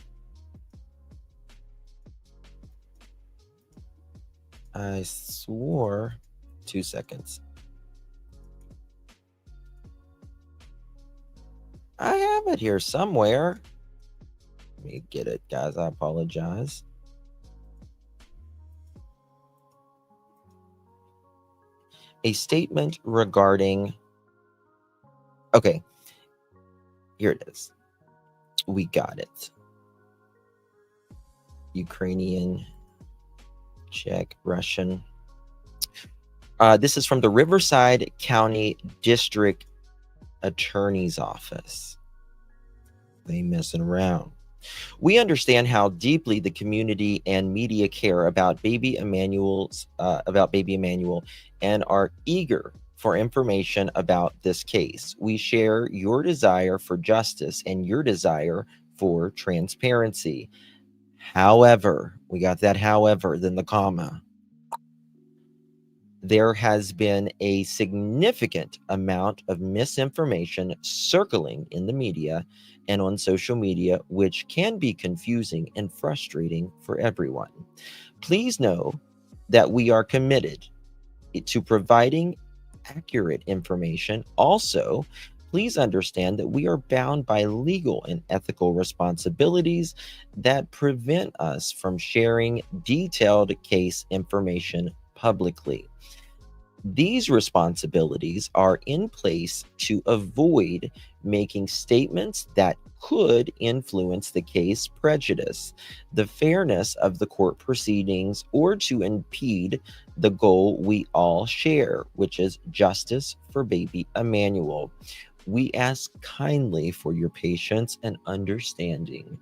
I swore 2 seconds. I have it here somewhere. Let me get it, guys. I apologize. A statement regarding. Okay. Here it is. We got it. Ukrainian, Czech, Russian. This is from the Riverside County District Attorney's Office. They messing around. We understand how deeply the community and media care about Baby Emmanuel and are eager for information about this case. We share your desire for justice and your desire for transparency. However, we got that however, then the comma. There has been a significant amount of misinformation circling in the media and on social media, which can be confusing and frustrating for everyone. Please know that we are committed to providing accurate information. Also, please understand that we are bound by legal and ethical responsibilities that prevent us from sharing detailed case information publicly. These responsibilities are in place to avoid making statements that could influence the case, prejudice the fairness of the court proceedings, or to impede the goal we all share, which is justice for Baby Emmanuel. We ask kindly for your patience and understanding,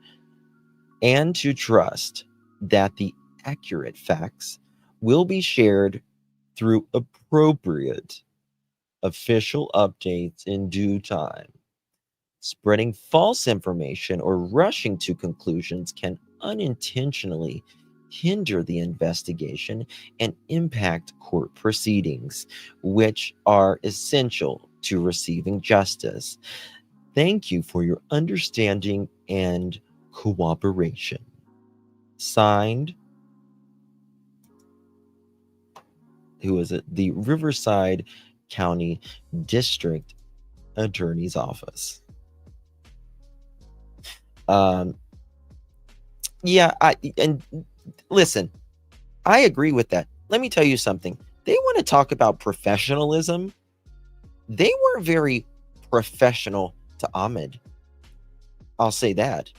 and to trust that the accurate facts will be shared through appropriate official updates in due time. Spreading false information or rushing to conclusions can unintentionally hinder the investigation and impact court proceedings, which are essential to receiving justice. Thank you for your understanding and cooperation. Signed, who is it? The Riverside County District Attorney's Office. And listen, I agree with that. Let me tell you something. They want to talk about professionalism. They weren't very professional to Ahmed. I'll say that.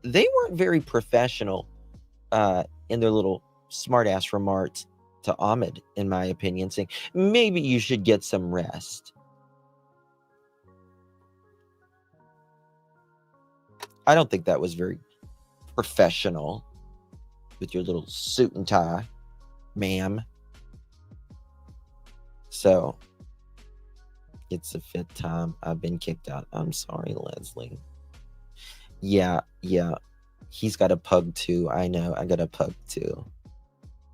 They weren't very professional in their little smart-ass remarks to Ahmed, in my opinion, saying, maybe you should get some rest. I don't think that was very professional with your little suit and tie, ma'am. So, it's the 5th time I've been kicked out. I'm sorry, Leslie. Yeah. He's got a pug too. I know. I got a pug too.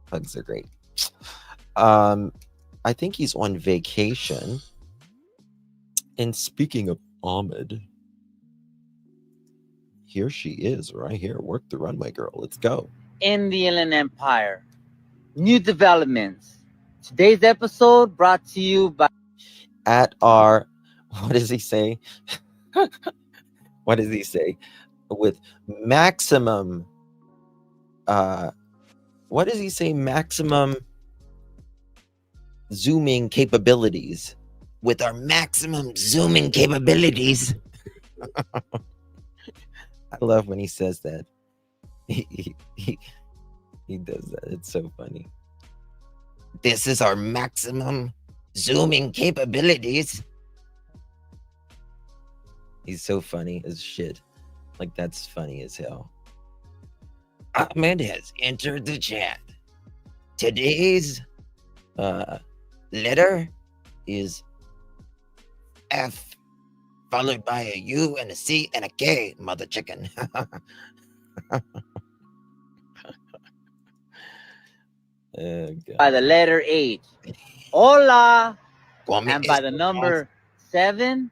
Pugs are great. I think he's on vacation. And speaking of Ahmed, here she is right here. Work the runway, girl. Let's go. In the Inland Empire. New developments. Today's episode brought to you by... At our... What does he say? What does he say? With maximum... what does he say? Maximum zooming capabilities. With our maximum zooming capabilities. I love when he says that. He does that. It's so funny. This is our maximum zooming capabilities. He's so funny as shit. Like, that's funny as hell. Ahmed has entered the chat. Today's letter is F, followed by a U and a C and a K, mother chicken. By the letter H. Hola. And by the number 7,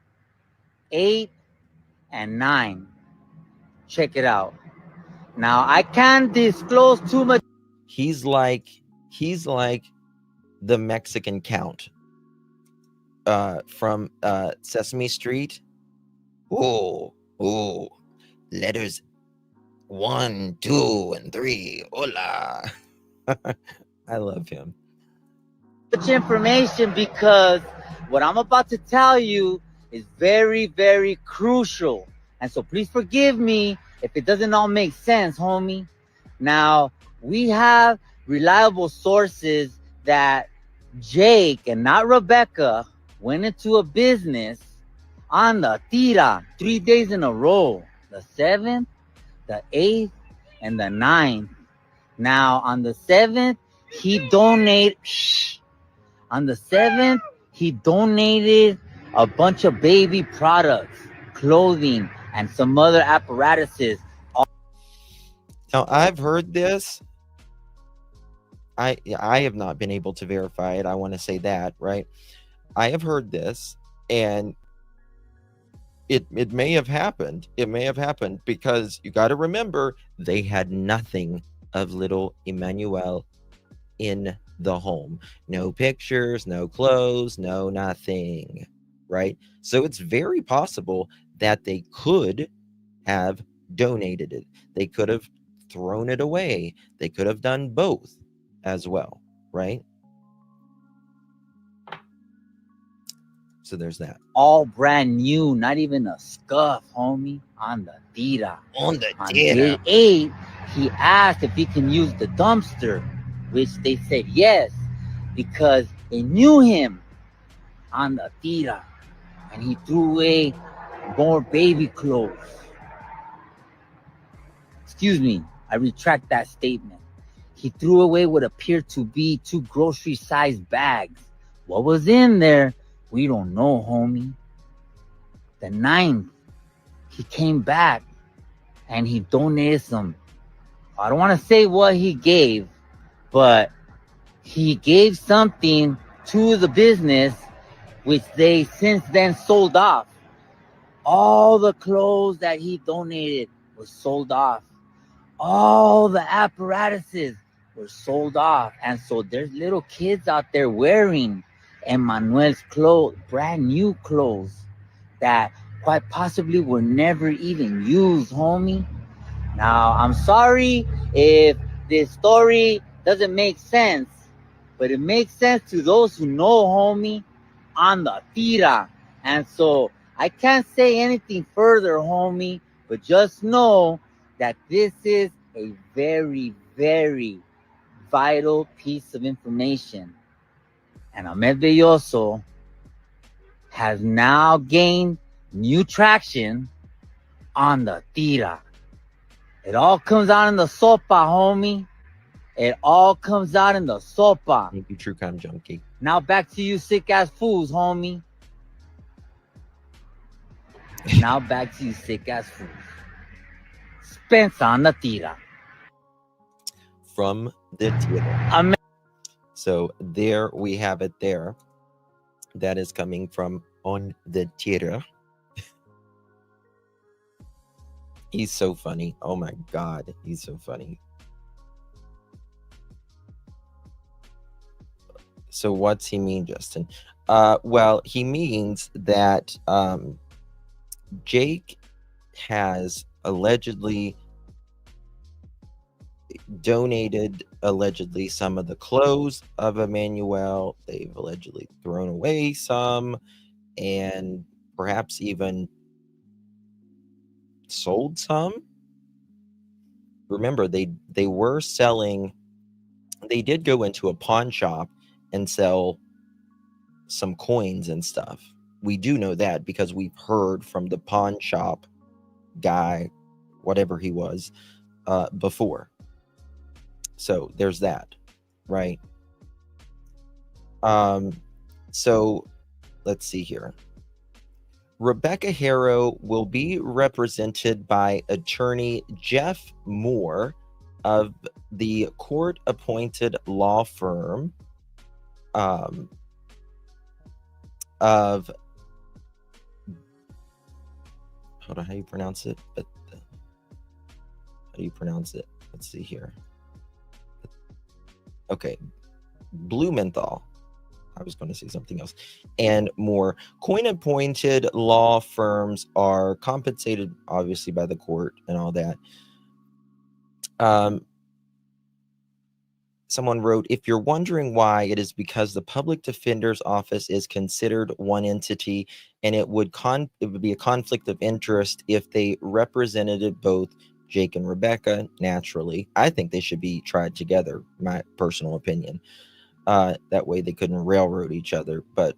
8, and 9. Check it out. Now, I can't disclose too much. He's like He's like the Mexican count from Sesame Street. Oh, letters 1, 2, and 3. Hola. I love him. Much information because what I'm about to tell you is very, very crucial. And so please forgive me if it doesn't all make sense, homie. Now, we have reliable sources that Jake and not Rebecca went into a business on the tira 3 days in a row. The 7th, the 8th, and the 9th. Now, on the 7th, he donated... On the 7th, he donated a bunch of baby products, clothing, and some other apparatuses. Now, I've heard this. I have not been able to verify it. I want to say that, right? I have heard this, and it may have happened. It may have happened because you got to remember they had nothing of little Emmanuel in the home. No pictures, no clothes, no nothing, right? So it's very possible that they could have donated it. They could have thrown it away. They could have done both as well, right? So there's that. All brand new, not even a scuff, homie, on the tira. On the On tira. day 8, he asked if he can use the dumpster, which they said yes, because they knew him on the tira. And he threw away more baby clothes. Excuse me, I retract that statement. He threw away what appeared to be 2 grocery-sized bags. What was in there, we don't know, homie. The 9th, he came back and he donated some. I don't want to say what he gave, but he gave something to the business, which they since then sold off. All the clothes that he donated were sold off. All the apparatuses were sold off. And so there's little kids out there wearing Emmanuel's clothes, brand new clothes that quite possibly were never even used, homie. Now, I'm sorry if this story doesn't make sense, but it makes sense to those who know, homie, on the tira. And so I can't say anything further, homie, but just know that this is a very, very vital piece of information. And Ahmed Belloso has now gained new traction on the tira. It all comes out in the sopa, homie. It all comes out in the sopa. Thank you, True Crime Junkie. Now back to you sick-ass fools, homie. Now back to you sick-ass fools. Spence on the tira. From the tira. So there we have it there. That is coming from on the tira. He's so funny. Oh my God. He's so funny. So what's he mean, Justin? Well, he means that Jake has allegedly donated some of the clothes of Emmanuel. They've allegedly thrown away some and perhaps even sold some. Remember, they were selling, they did go into a pawn shop and sell some coins and stuff. We do know that because we've heard from the pawn shop guy, whatever he was, before. So there's that, right? So let's see here. Rebecca Haro will be represented by attorney Jeff Moore of the court-appointed law firm of, hold on, how do you pronounce it? How do you pronounce it? Let's see here. Okay, Blumenthal. I was going to say something else. And more. Coin-appointed law firms are compensated, obviously, by the court and all that. Someone wrote, if you're wondering why, it is because the public defender's office is considered one entity, and it would be a conflict of interest if they represented both Jake and Rebecca. Naturally, I think they should be tried together, my personal opinion. That way they couldn't railroad each other. But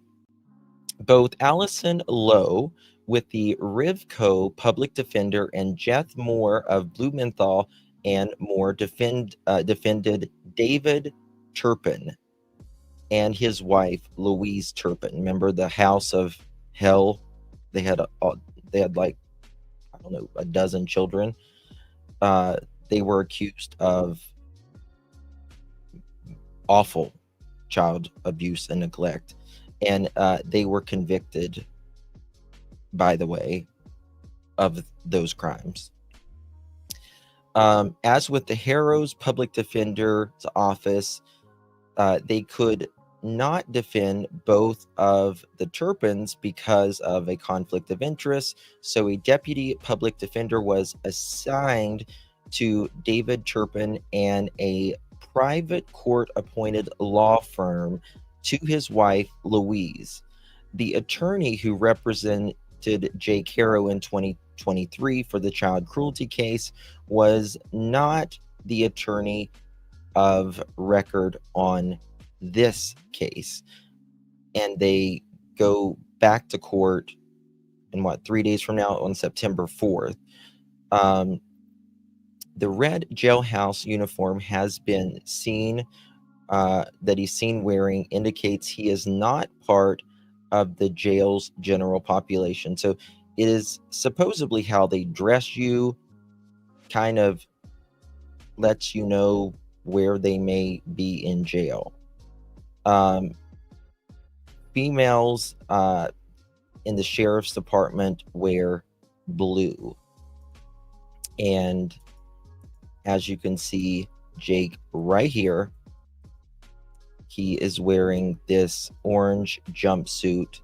both Allison Lowe with the Rivco public defender and Jeff Moore of Blumenthal and Moore defended David Turpin and his wife Louise Turpin. Remember the House of Hell? They had like, I don't know, a dozen children. They were accused of awful child abuse and neglect, and they were convicted, by the way, of those crimes. As with the Haro's public defender's office, they could not defend both of the Turpins because of a conflict of interest. So a deputy public defender was assigned to David Turpin and a private court-appointed law firm to his wife, Louise. The attorney who represented Jake Haro in 2023 for the child cruelty case was not the attorney of record on this case. And they go back to court in 3 days from now, on September 4th. The red jailhouse uniform has been seen, that he's seen wearing, indicates he is not part of the jail's general population. So it is supposedly how they dress you, kind of lets you know where they may be in jail. Females in the sheriff's department wear blue. And as you can see, Jake right here, he is wearing this orange jumpsuit.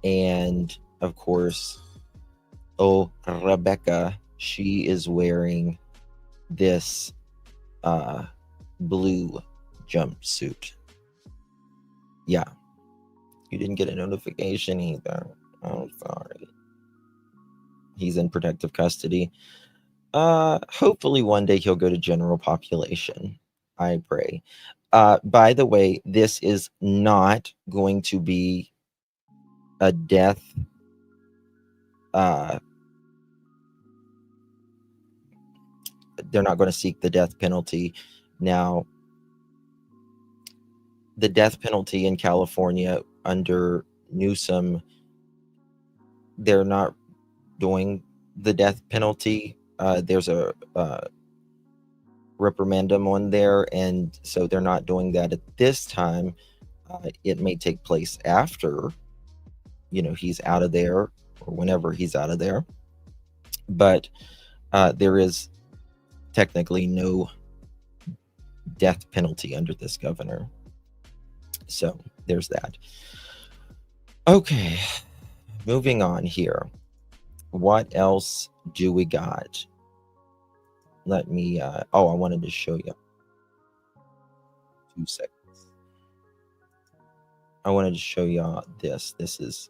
And of course, Rebecca, she is wearing this blue jumpsuit. Yeah. You didn't get a notification either. I'm sorry. He's in protective custody. Hopefully one day he'll go to general population. I pray. By the way, this is not going to be a death they're not going to seek the death penalty. Now, the death penalty in California under Newsom, they're not doing the death penalty. There's a reprimandum on there, and so they're not doing that at this time. It may take place after, he's out of there, or whenever he's out of there. But there is technically no death penalty under this governor. So there's that. Okay, moving on here. What else do we got? Let me, I wanted to show you. 2 seconds. I wanted to show y'all this. This is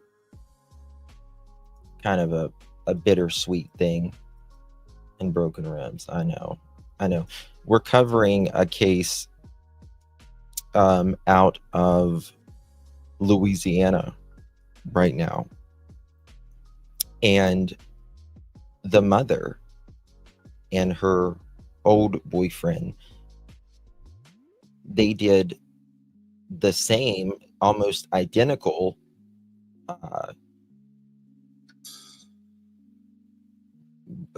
kind of a bittersweet thing in Broken Ribs. I know. We're covering a case out of Louisiana right now. And the mother and her old boyfriend, they did the same, almost identical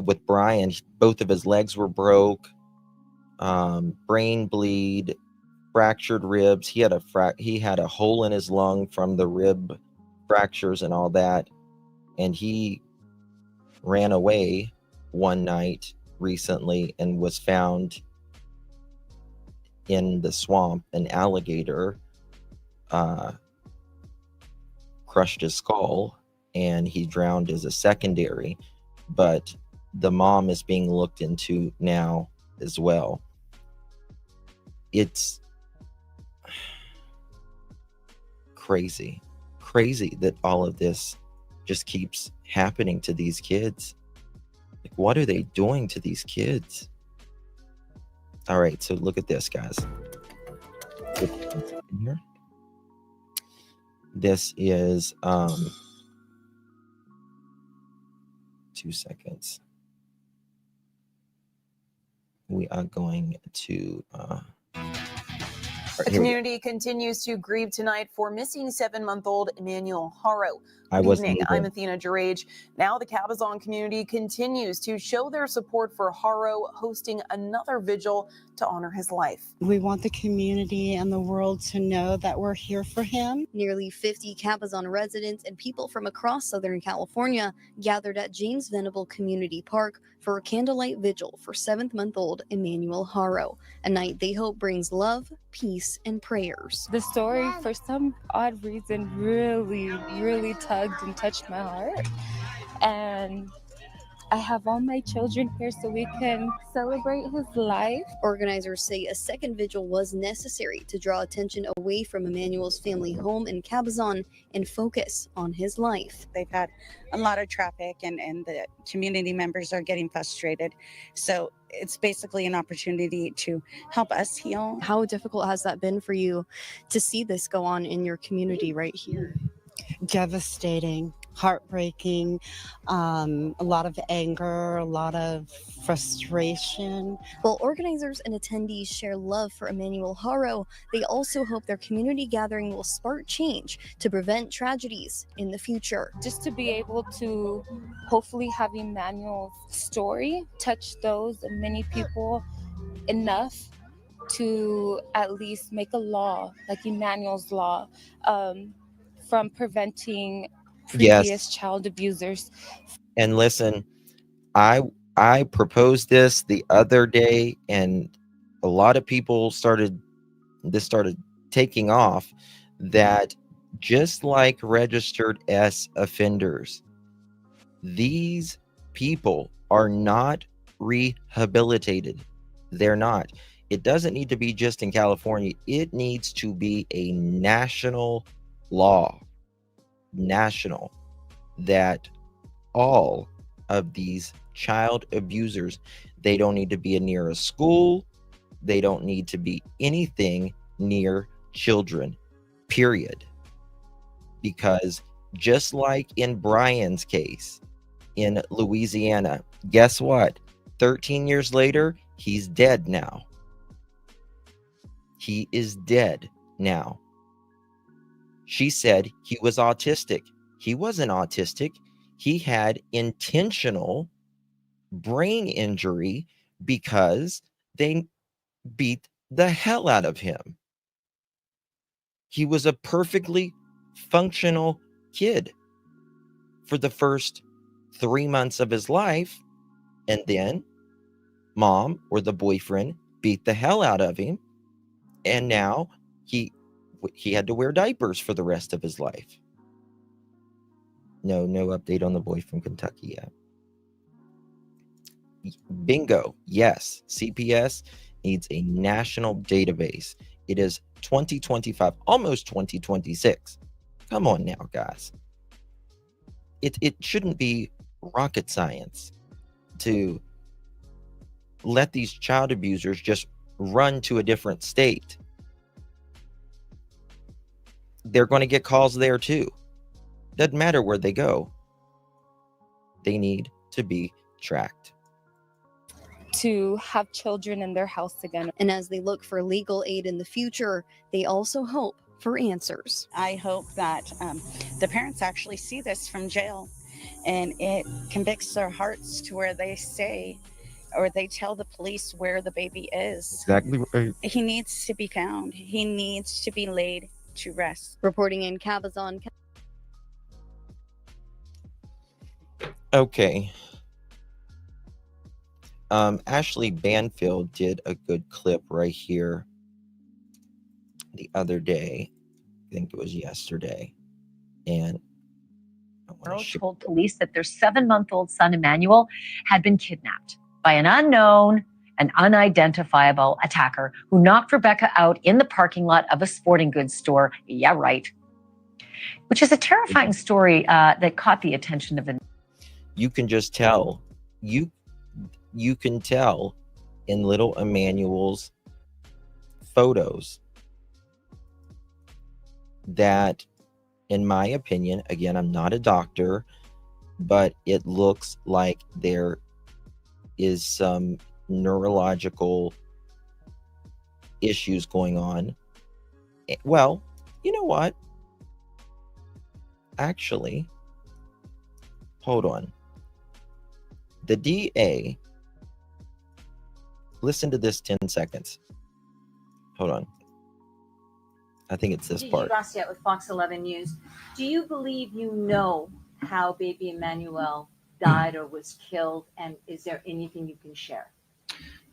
with Brian. Both of his legs were broke, brain bleed, fractured ribs. He had a hole in his lung from the rib fractures and all that. And he ran away one night recently and was found in the swamp, an alligator crushed his skull and he drowned as a secondary, but the mom is being looked into now as well. It's crazy that all of this just keeps happening to these kids. Like, what are they doing to these kids? All right, so look at this, guys. Here. This is 2 seconds. We are going to the community continues to grieve tonight for missing 7-month-old Emmanuel Haro. Good evening. I'm Athena Gerage. Now the Cabazon community continues to show their support for Haro, hosting another vigil to honor his life. We want the community and the world to know that we're here for him. Nearly 50 Cabazon residents and people from across Southern California gathered at James Venable Community Park for a candlelight vigil for 7-month-old Emmanuel Haro, a night they hope brings love, peace, and prayers. The story, for some odd reason, really tugged and touched my heart. And I have all my children here so we can celebrate his life. Organizers say a second vigil was necessary to draw attention away from Emmanuel's family home in Cabazon and focus on his life. They've had a lot of traffic and the community members are getting frustrated. So it's basically an opportunity to help us heal. How difficult has that been for you to see this go on in your community right here? Devastating, heartbreaking, a lot of anger, a lot of frustration. While organizers and attendees share love for Emmanuel Haro, they also hope their community gathering will spark change to prevent tragedies in the future. Just to be able to hopefully have Emmanuel's story touch those and many people enough to at least make a law, like Emmanuel's law, from preventing previous child abusers. And listen, I proposed this the other day, and a lot of people started taking off, that just like registered S offenders, these people are not rehabilitated. They're not. It doesn't need to be just in California. It needs to be a national law, that all of these child abusers, they don't need to be near a school, they don't need to be anything near children, period. Because just like in Brian's case in Louisiana, guess what? 13 years later, he's dead now. He is dead now. She said he was autistic. He wasn't autistic. He had intentional brain injury because they beat the hell out of him. He was a perfectly functional kid for the first 3 months of his life, and then mom or the boyfriend beat the hell out of him, and now he had to wear diapers for the rest of his life. No update on the boy from Kentucky yet. Bingo. Yes, CPS needs a national database. It is 2025, almost 2026. Come on now, guys. It shouldn't be rocket science to let these child abusers just run to a different state. They're going to get calls there too. Doesn't matter where they go. They need to be tracked. To have children in their house again. And as they look for legal aid in the future, they also hope for answers. I hope that the parents actually see this from jail and it convicts their hearts to where they say, or they tell the police where the baby is. Exactly right. He needs to be found. He needs to be laid to rest. Reporting in Cabazon. Okay. Ashley Banfield did a good clip right here. the other day. I think it was yesterday. And Haro told police that their 7-month-old son, Emmanuel, had been kidnapped by an unknown and unidentifiable attacker who knocked Rebecca out in the parking lot of a sporting goods store. Yeah, right. Which is a terrifying story that caught the attention of the... You can just tell. You can tell in little Emmanuel's photos that, in my opinion, again, I'm not a doctor, but it looks like there is some neurological issues going on. Well, you know what? Actually, hold on. The DA, listen to this 10 seconds. Hold on. I think it's this part. Gracia with Fox 11 News. Do you believe you know how baby Emmanuel died or was killed, and is there anything you can share?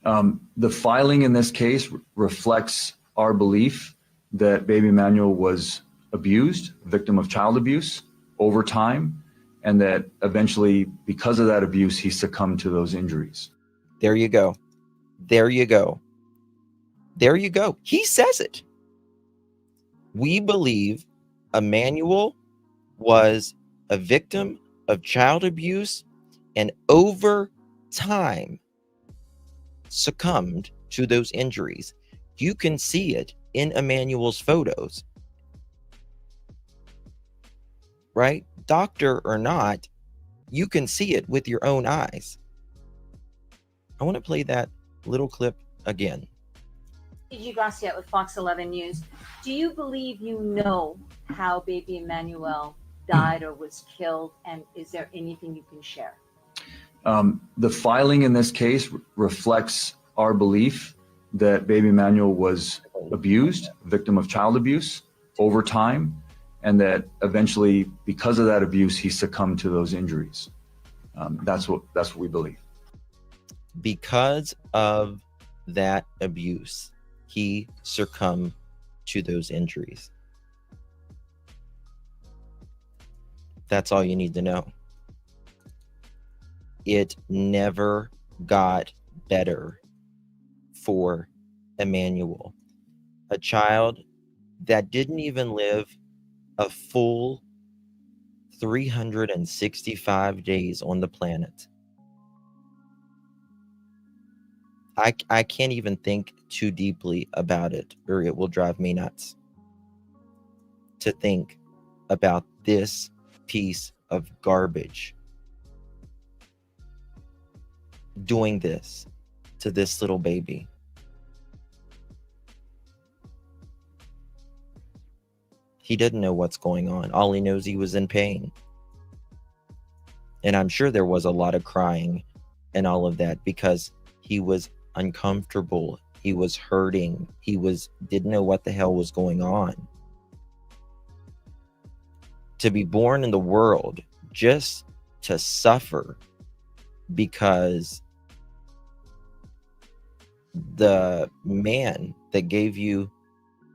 The filing in this case reflects our belief that baby Emmanuel was abused, victim of child abuse over time, and that eventually, because of that abuse, he succumbed to those injuries. There you go. There you go. There you go. He says it. We believe Emmanuel was a victim of child abuse and over time succumbed to those injuries. You can see it in Emmanuel's photos. Right? Doctor or not, you can see it with your own eyes. I want to play that little clip again. Gigi Gracia with Fox 11 News. Do you believe you know how baby Emmanuel died or was killed, and is there anything you can share? The filing in this case reflects our belief that baby Emmanuel was abused, victim of child abuse over time, and that eventually, because of that abuse, he succumbed to those injuries. That's what we believe. Because of that abuse, he succumbed to those injuries. That's all you need to know. It never got better for Emmanuel, a child that didn't even live a full 365 days on the planet. I can't even think too deeply about it, or it will drive me nuts to think about this piece of garbage doing this to this little baby. He didn't know what's going on. All he knows, he was in pain. And I'm sure there was a lot of crying and all of that because he was uncomfortable. He was hurting. He didn't know what the hell was going on. To be born in the world just to suffer because the man that gave you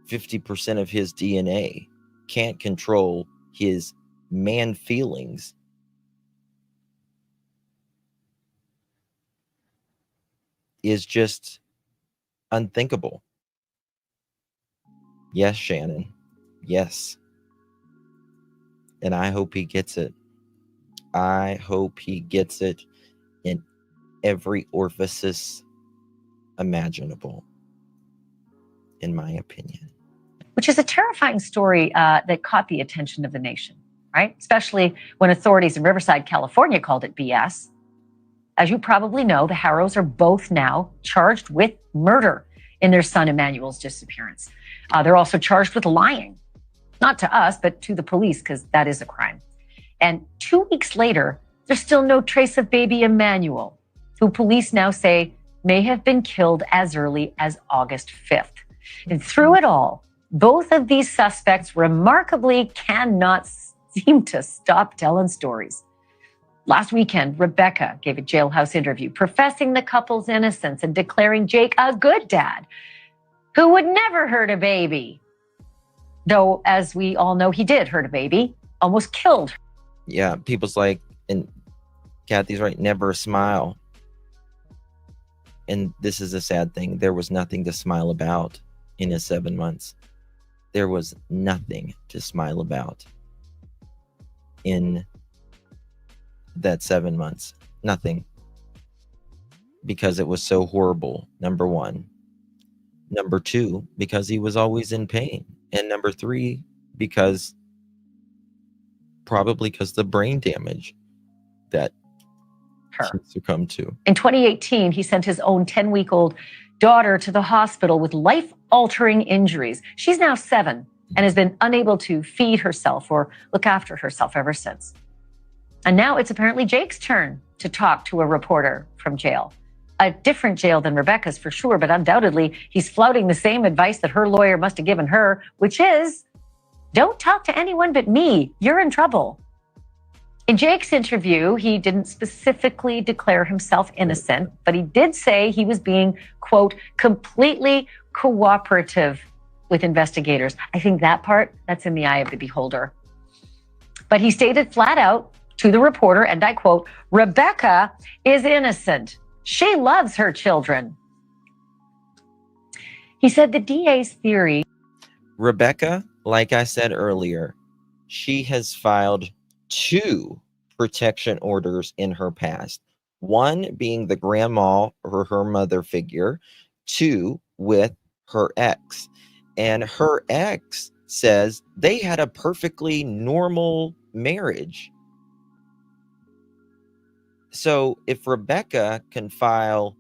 50% of his DNA can't control his man feelings is just unthinkable. Yes, Shannon. Yes. And I hope he gets it. I hope he gets it in every orifice imaginable, in my opinion. Which is a terrifying story that caught the attention of the nation, right? Especially when authorities in Riverside, California called it BS. As you probably know, the Haros are both now charged with murder in their son Emmanuel's disappearance. They're also charged with lying, not to us, but to the police, because that is a crime. And 2 weeks later, there's still no trace of baby Emmanuel, who police now say may have been killed as early as August 5th. And through it all, both of these suspects remarkably cannot seem to stop telling stories. Last weekend, Rebecca gave a jailhouse interview professing the couple's innocence and declaring Jake a good dad who would never hurt a baby. though, as we all know, he did hurt a baby, almost killed her. Yeah, people's like, and Kathy's right, never smile. And this is a sad thing. There was nothing to smile about in his 7 months. There was nothing to smile about in that 7 months. Nothing. Because it was so horrible, number one. Number two, because he was always in pain. And number three, probably because the brain damage that he succumbed to. In 2018, he sent his own 10-week-old daughter to the hospital with life-altering injuries. She's now 7 and has been unable to feed herself or look after herself ever since. And now it's apparently Jake's turn to talk to a reporter from jail. A different jail than Rebecca's for sure, but undoubtedly he's flouting the same advice that her lawyer must have given her, which is, don't talk to anyone but me. You're in trouble. In Jake's interview, he didn't specifically declare himself innocent, but he did say he was being, quote, completely cooperative with investigators. I think that part, that's in the eye of the beholder. But he stated flat out to the reporter, and I quote, Rebecca is innocent. She loves her children. He said the DA's theory. Rebecca, like I said earlier, she has filed 2 protection orders in her past. 1 being the grandma or her mother figure, 2 with her ex. And her ex says they had a perfectly normal marriage. So if Rebecca can file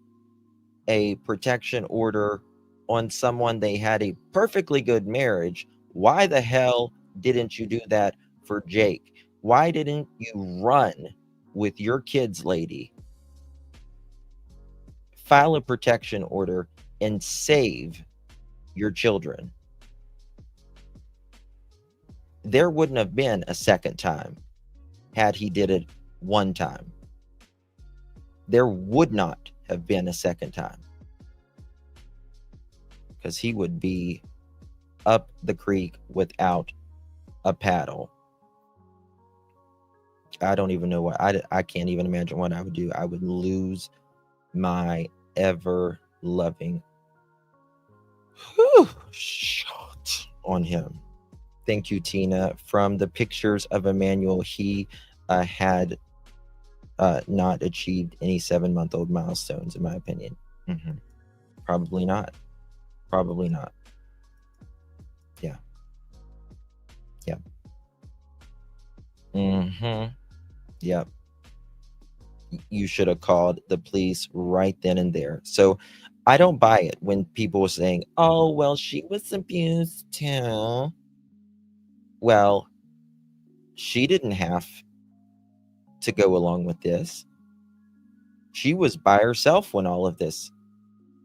a protection order on someone they had a perfectly good marriage, why the hell didn't you do that for Jake? Why didn't you run with your kids, lady? File a protection order and save your children. There wouldn't have been a second time had he did it one time. There would not have been a second time. Because he would be up the creek without a paddle. I don't even know what I can't even imagine what I would do. I would lose my ever loving shot on him. Thank you, Tina. From the pictures of Emmanuel, he had not achieved any 7-month-old milestones, in my opinion. Probably not. Probably not. Yeah. Yep. Yep. You should have called the police right then and there. So I don't buy it when people are saying, oh, well, she was abused too. Well, she didn't have to go along with this. She was by herself when all of this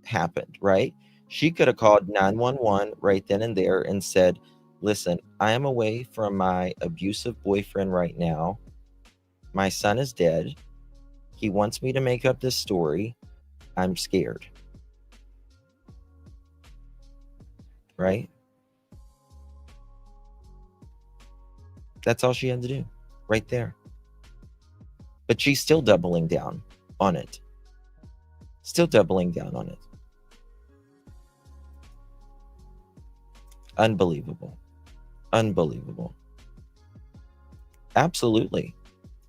happened, right? She could have called 911 right then and there and said, listen, I am away from my abusive boyfriend right now. My son is dead. He wants me to make up this story. I'm scared. Right? That's all she had to do right there. But she's still doubling down on it. Still doubling down on it. Unbelievable. Unbelievable. Absolutely.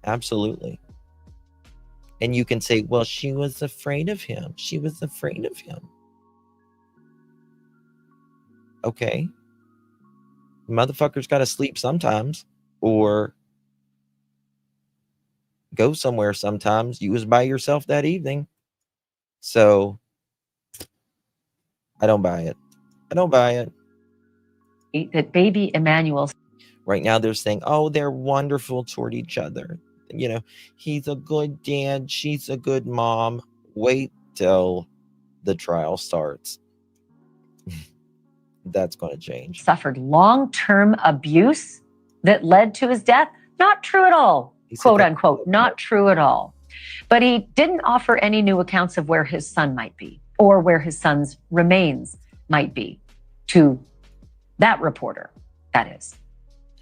Absolutely. And you can say, well, she was afraid of him. She was afraid of him. Okay. Motherfuckers got to sleep sometimes or go somewhere sometimes. You was by yourself that evening. So I don't buy it. I don't buy it. That baby Emmanuel. Right now they're saying, oh, they're wonderful toward each other. You know, he's a good dad. She's a good mom. Wait till the trial starts. That's going to change. Suffered long-term abuse that led to his death. Not true at all. Quote unquote. Not true at all. But he didn't offer any new accounts of where his son might be or where his son's remains might be to that reporter. that is.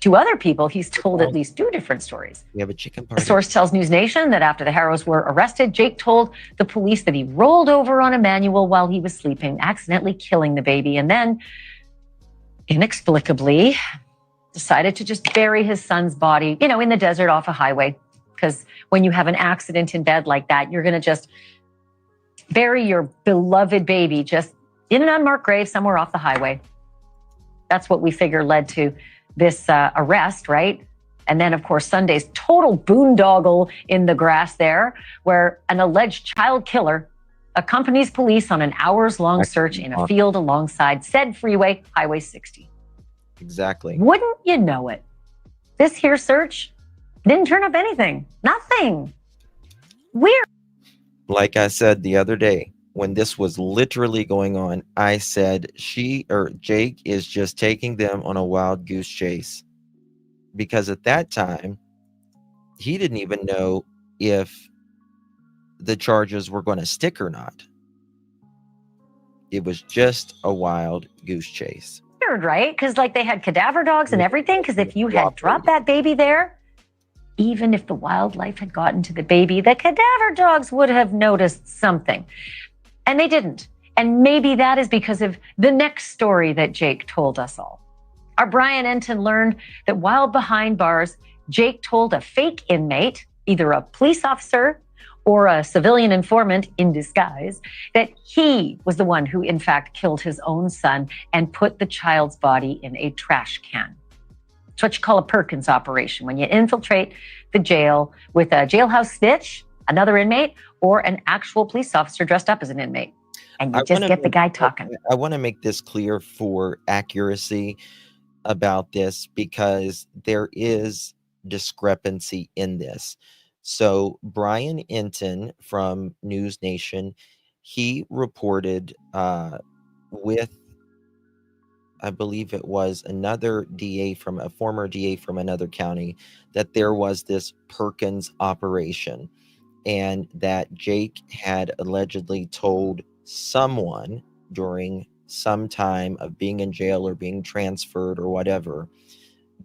To other people, he's told at least 2 different stories. We have a chicken A party. source tells News Nation that after the Haros were arrested, Jake told the police that he rolled over on Emmanuel while he was sleeping, accidentally killing the baby, and then inexplicably decided to just bury his son's body, in the desert off a highway. Because when you have an accident in bed like that, you're going to just bury your beloved baby just in an unmarked grave somewhere off the highway. That's what we figure led to this arrest, right? And then, of course, Sunday's total boondoggle in the grass there, where an alleged child killer accompanies police on an hours-long search in a field alongside said freeway, Highway 60. Exactly. Wouldn't you know it? This here search didn't turn up anything. Nothing. Weird. Like I said the other day, when this was literally going on, I said Jake is just taking them on a wild goose chase. Because at that time, he didn't even know if the charges were going to stick or not. It was just a wild goose chase. Weird, right? Because they had cadaver dogs and everything. Because if you had dropped that baby there, even if the wildlife had gotten to the baby, the cadaver dogs would have noticed something. And they didn't. And maybe that is because of the next story that Jake told us all. Our Brian Enton learned that while behind bars, Jake told a fake inmate, either a police officer or a civilian informant in disguise, that he was the one who in fact killed his own son and put the child's body in a trash can. It's what you call a Perkins operation, when you infiltrate the jail with a jailhouse snitch, another inmate, or an actual police officer dressed up as an inmate. And you just get the guy talking. I want to make this clear for accuracy about this, because there is discrepancy in this. So Brian Enton from News Nation, he reported with, I believe it was another DA from a former DA from another county, that there was this Perkins operation, and that Jake had allegedly told someone during some time of being in jail or being transferred or whatever,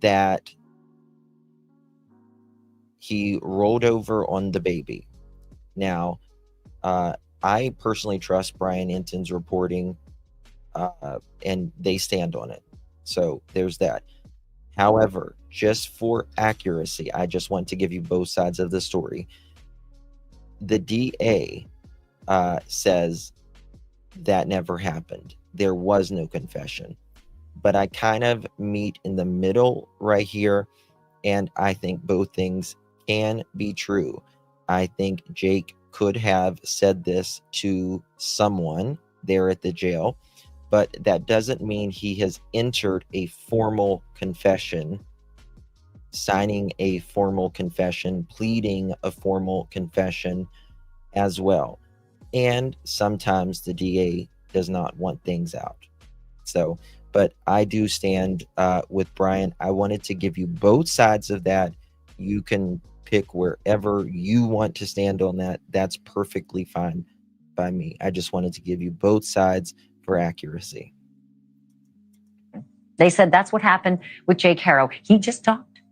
that he rolled over on the baby. Now, I personally trust Brian Enton's reporting, and they stand on it. So there's that. However, just for accuracy, I just want to give you both sides of the story. The DA says that never happened. There was no confession. But I kind of meet in the middle right here, and I think both things can be true. I think Jake could have said this to someone there at the jail, but that doesn't mean he has entered a formal confession, signing a formal confession, pleading a formal confession as well. And sometimes the DA does not want things out. So, but I do stand with Brian. I wanted to give you both sides of that. You can pick wherever you want to stand on that. That's perfectly fine by me. I just wanted to give you both sides for accuracy. They said that's what happened with Jake Haro. He just talked.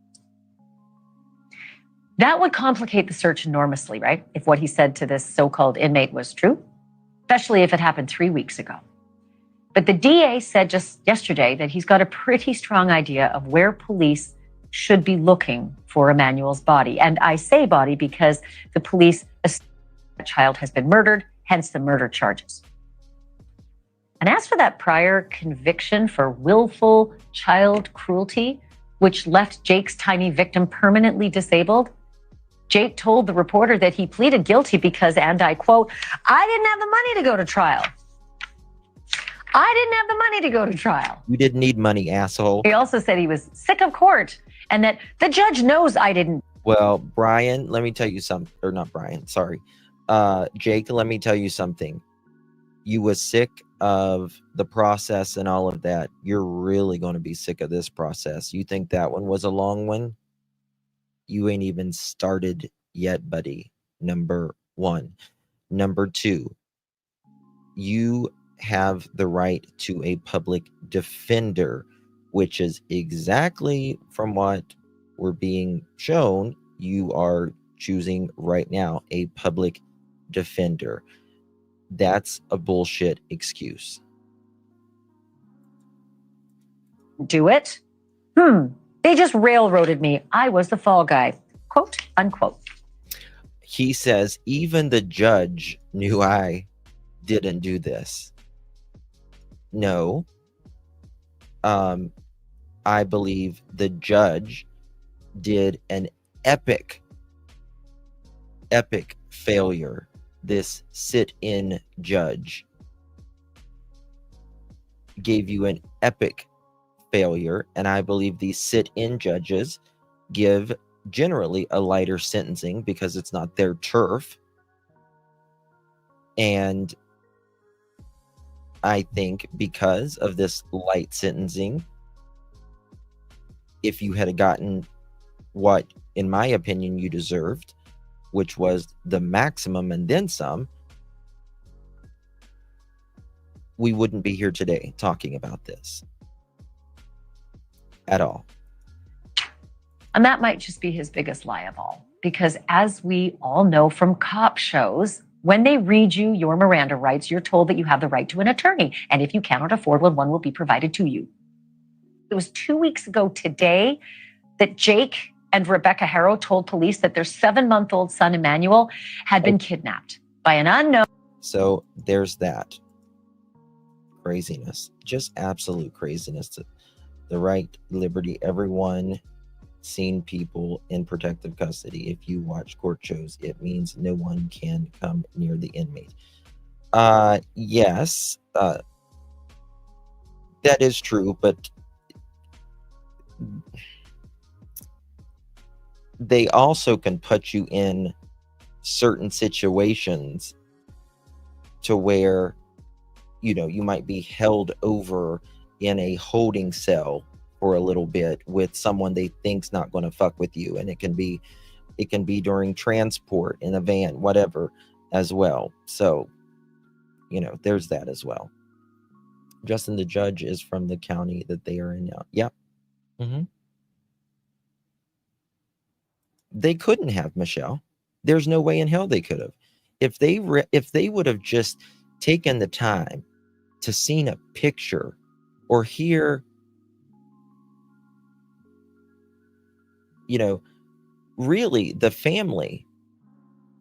That would complicate the search enormously, right? If what he said to this so-called inmate was true, especially if it happened 3 weeks ago. But the DA said just yesterday that he's got a pretty strong idea of where police should be looking for Emmanuel's body. And I say body because the police assume the child has been murdered, hence the murder charges. And as for that prior conviction for willful child cruelty, which left Jake's tiny victim permanently disabled, Jake told the reporter that he pleaded guilty because, and I quote, "I didn't have the money to go to trial. I didn't have the money to go to trial." You didn't need money, asshole. He also said he was sick of court and that the judge knows I didn't. Well, Brian, let me tell you something, or not Brian, sorry. Jake, let me tell you something. You was sick of the process and all of that. You're really going to be sick of this process. You think that one was a long one? You ain't even started yet, buddy. Number one. Number two, you have the right to a public defender which is exactly from what we're being shown. You are choosing right now a public defender. That's a bullshit excuse. Do it? They just railroaded me. I was the fall guy. Quote, unquote. He says, even the judge knew I didn't do this. No. I believe the judge did an epic failure. This sit-in judge gave you an epic failure, and I believe these sit-in judges give generally a lighter sentencing because it's not their turf. And I think because of this light sentencing, if you had gotten what, in my opinion, you deserved, which was the maximum and then some, we wouldn't be here today talking about this at all. And that might just be his biggest lie of all, because as we all know from cop shows, when they read you your Miranda rights, you're told that you have the right to an attorney. And if you cannot afford one will be provided to you. It was 2 weeks ago today that Jake and Rebecca Haro told police that their 7-month-old son, Emmanuel, had been kidnapped by an unknown. So there's that. Craziness. Just absolute craziness. The right, liberty, everyone, seen people in protective custody. If you watch court shows, it means no one can come near the inmate. Yes, that is true, but they also can put you in certain situations to where, you know, you might be held over in a holding cell for a little bit with someone they think's not going to fuck with you, and it can be during transport in a van, whatever, as well. So, you know, there's that as well. Justin, the judge is from the county that they are in now. Yep. They couldn't have, Michelle. There's no way in hell they could have. If they would have just taken the time to seen a picture or hear, you know, really the family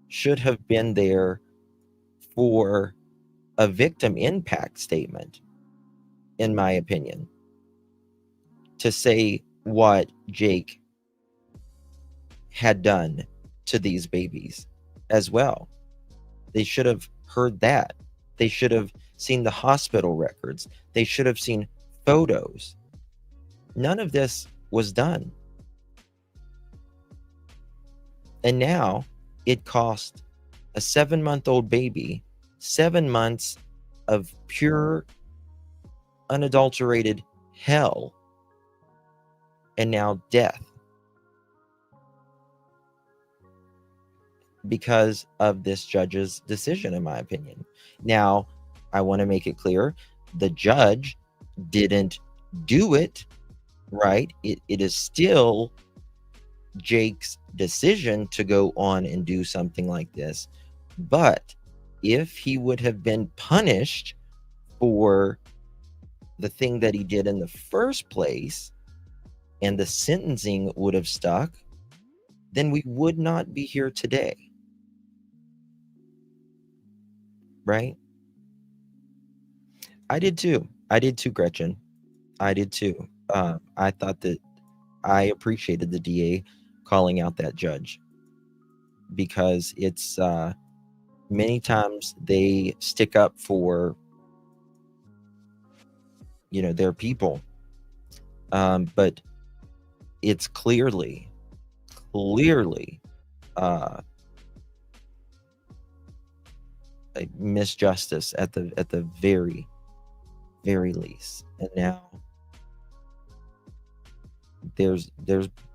should have been there for a victim impact statement, in my opinion, to say what Jake had done to these babies as well. They should have heard that. They should have seen the hospital records. They should have seen photos. None of this was done. And now it cost a 7-month-old baby 7 months of pure, unadulterated hell, and now death, because of this judge's decision, in my opinion. Now, I want to make it clear, the judge didn't do it, right? It is still Jake's decision to go on and do something like this. But if he would have been punished for the thing that he did in the first place, and the sentencing would have stuck, then we would not be here today. Right? I did too, Gretchen. I did too. I thought that I appreciated the DA calling out that judge, because it's many times they stick up for, you know, their people, but it's clearly a misjustice at the very least. And now there's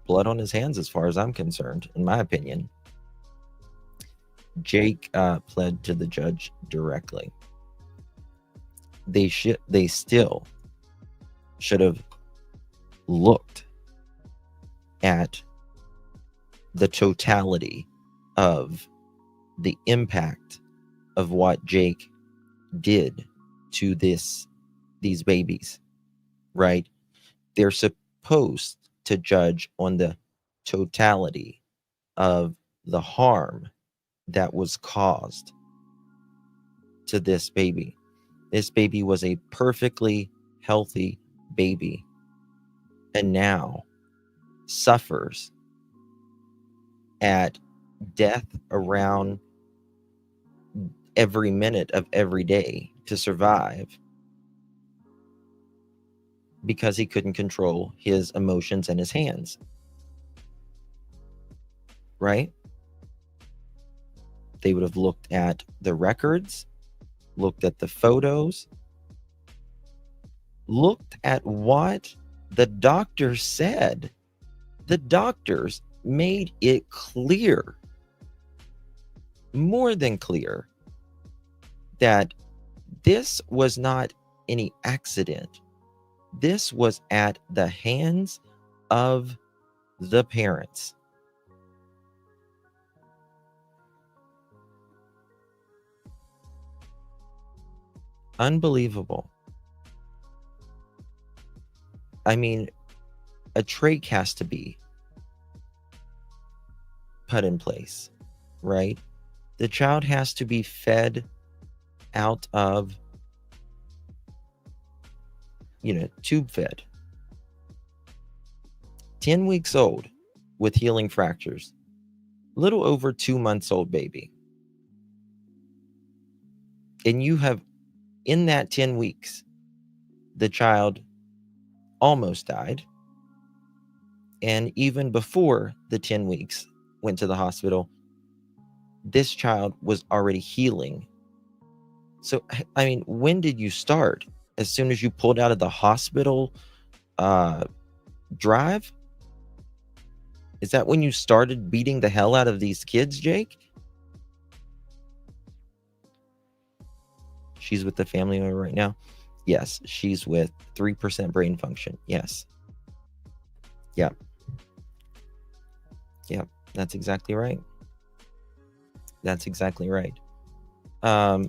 blood on his hands as far as I'm concerned, in my opinion. Jake pled to the judge directly. They still should have looked at the totality of the impact of what Jake did to these babies, right? They're supposed to judge on the totality of the harm that was caused to this baby. This baby was a perfectly healthy baby, and now suffers at death around every minute of every day to survive because he couldn't control his emotions and his hands. Right? They would have looked at the records, looked at the photos, looked at what the doctor said. The doctors made it clear, more than clear, that this was not any accident. This was at the hands of the parents. Unbelievable. I mean, a trach has to be put in place, right? The child has to be fed out of, tube fed. 10 weeks old with healing fractures. Little over 2 months old baby. And you have, in that 10 weeks, the child almost died. And even before the 10 weeks went to the hospital, this child was already healing. So, I mean, when did you start? As soon as you pulled out of the hospital drive? Is that when you started beating the hell out of these kids, Jake? She's with the family member right now? Yes, she's with 3% brain function. Yes. Yep. Yep, that's exactly right. That's exactly right. 1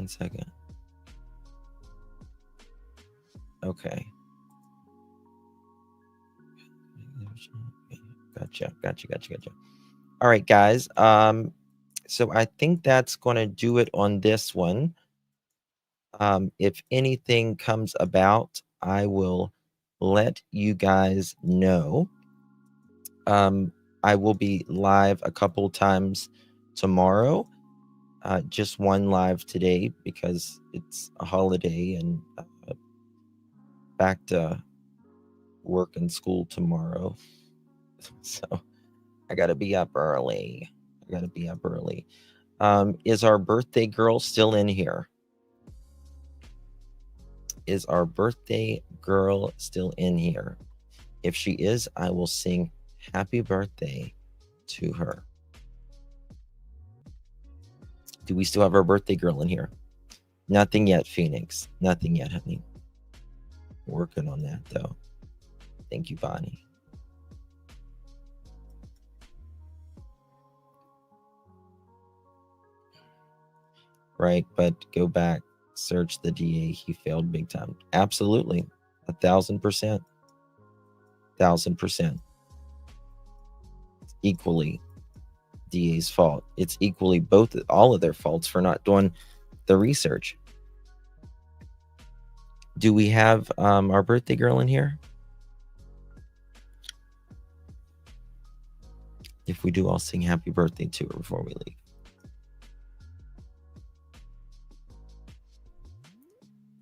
second. Okay. Gotcha. All right, guys. So I think that's going to do it on this one. If anything comes about, I will let you guys know. I will be live a couple times tomorrow. Just one live today because it's a holiday and back to work and school tomorrow. So I got to be up early. Is our birthday girl still in here? Is our birthday girl still in here? If she is, I will sing happy birthday to her. Do we still have our birthday girl in here? Nothing yet, Phoenix. Nothing yet, honey. Working on that, though. Thank you, Bonnie. Right, but go back, search the DA. He failed big time. Absolutely. 1,000%. 1,000%. Equally DA's fault. It's equally all of their faults for not doing the research. Do we have our birthday girl in here? If we do, I'll sing happy birthday to her before we leave.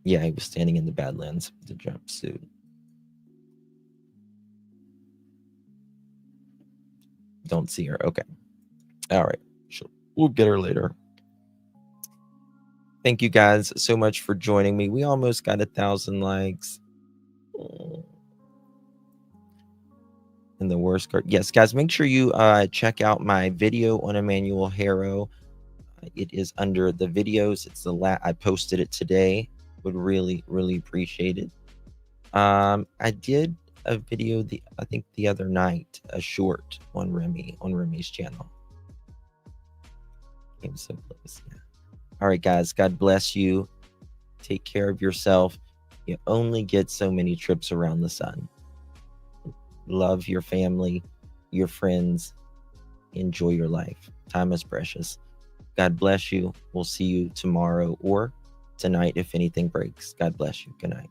Yeah, he was standing in the Badlands with the jumpsuit. Don't see her. Okay. All right. We'll get her later. Thank you guys so much for joining me. We almost got 1,000 likes. And the worst card. Yes, guys, make sure you check out my video on Emmanuel Haro. It is under the videos. It's I posted it today. Would really, really appreciate it. I did a video I think the other night, a short on Remy's channel. Came so close. Yeah. All right, guys. God bless you. Take care of yourself. You only get so many trips around the sun. Love your family, your friends. Enjoy your life. Time is precious. God bless you. We'll see you tomorrow or tonight if anything breaks. God bless you. Good night.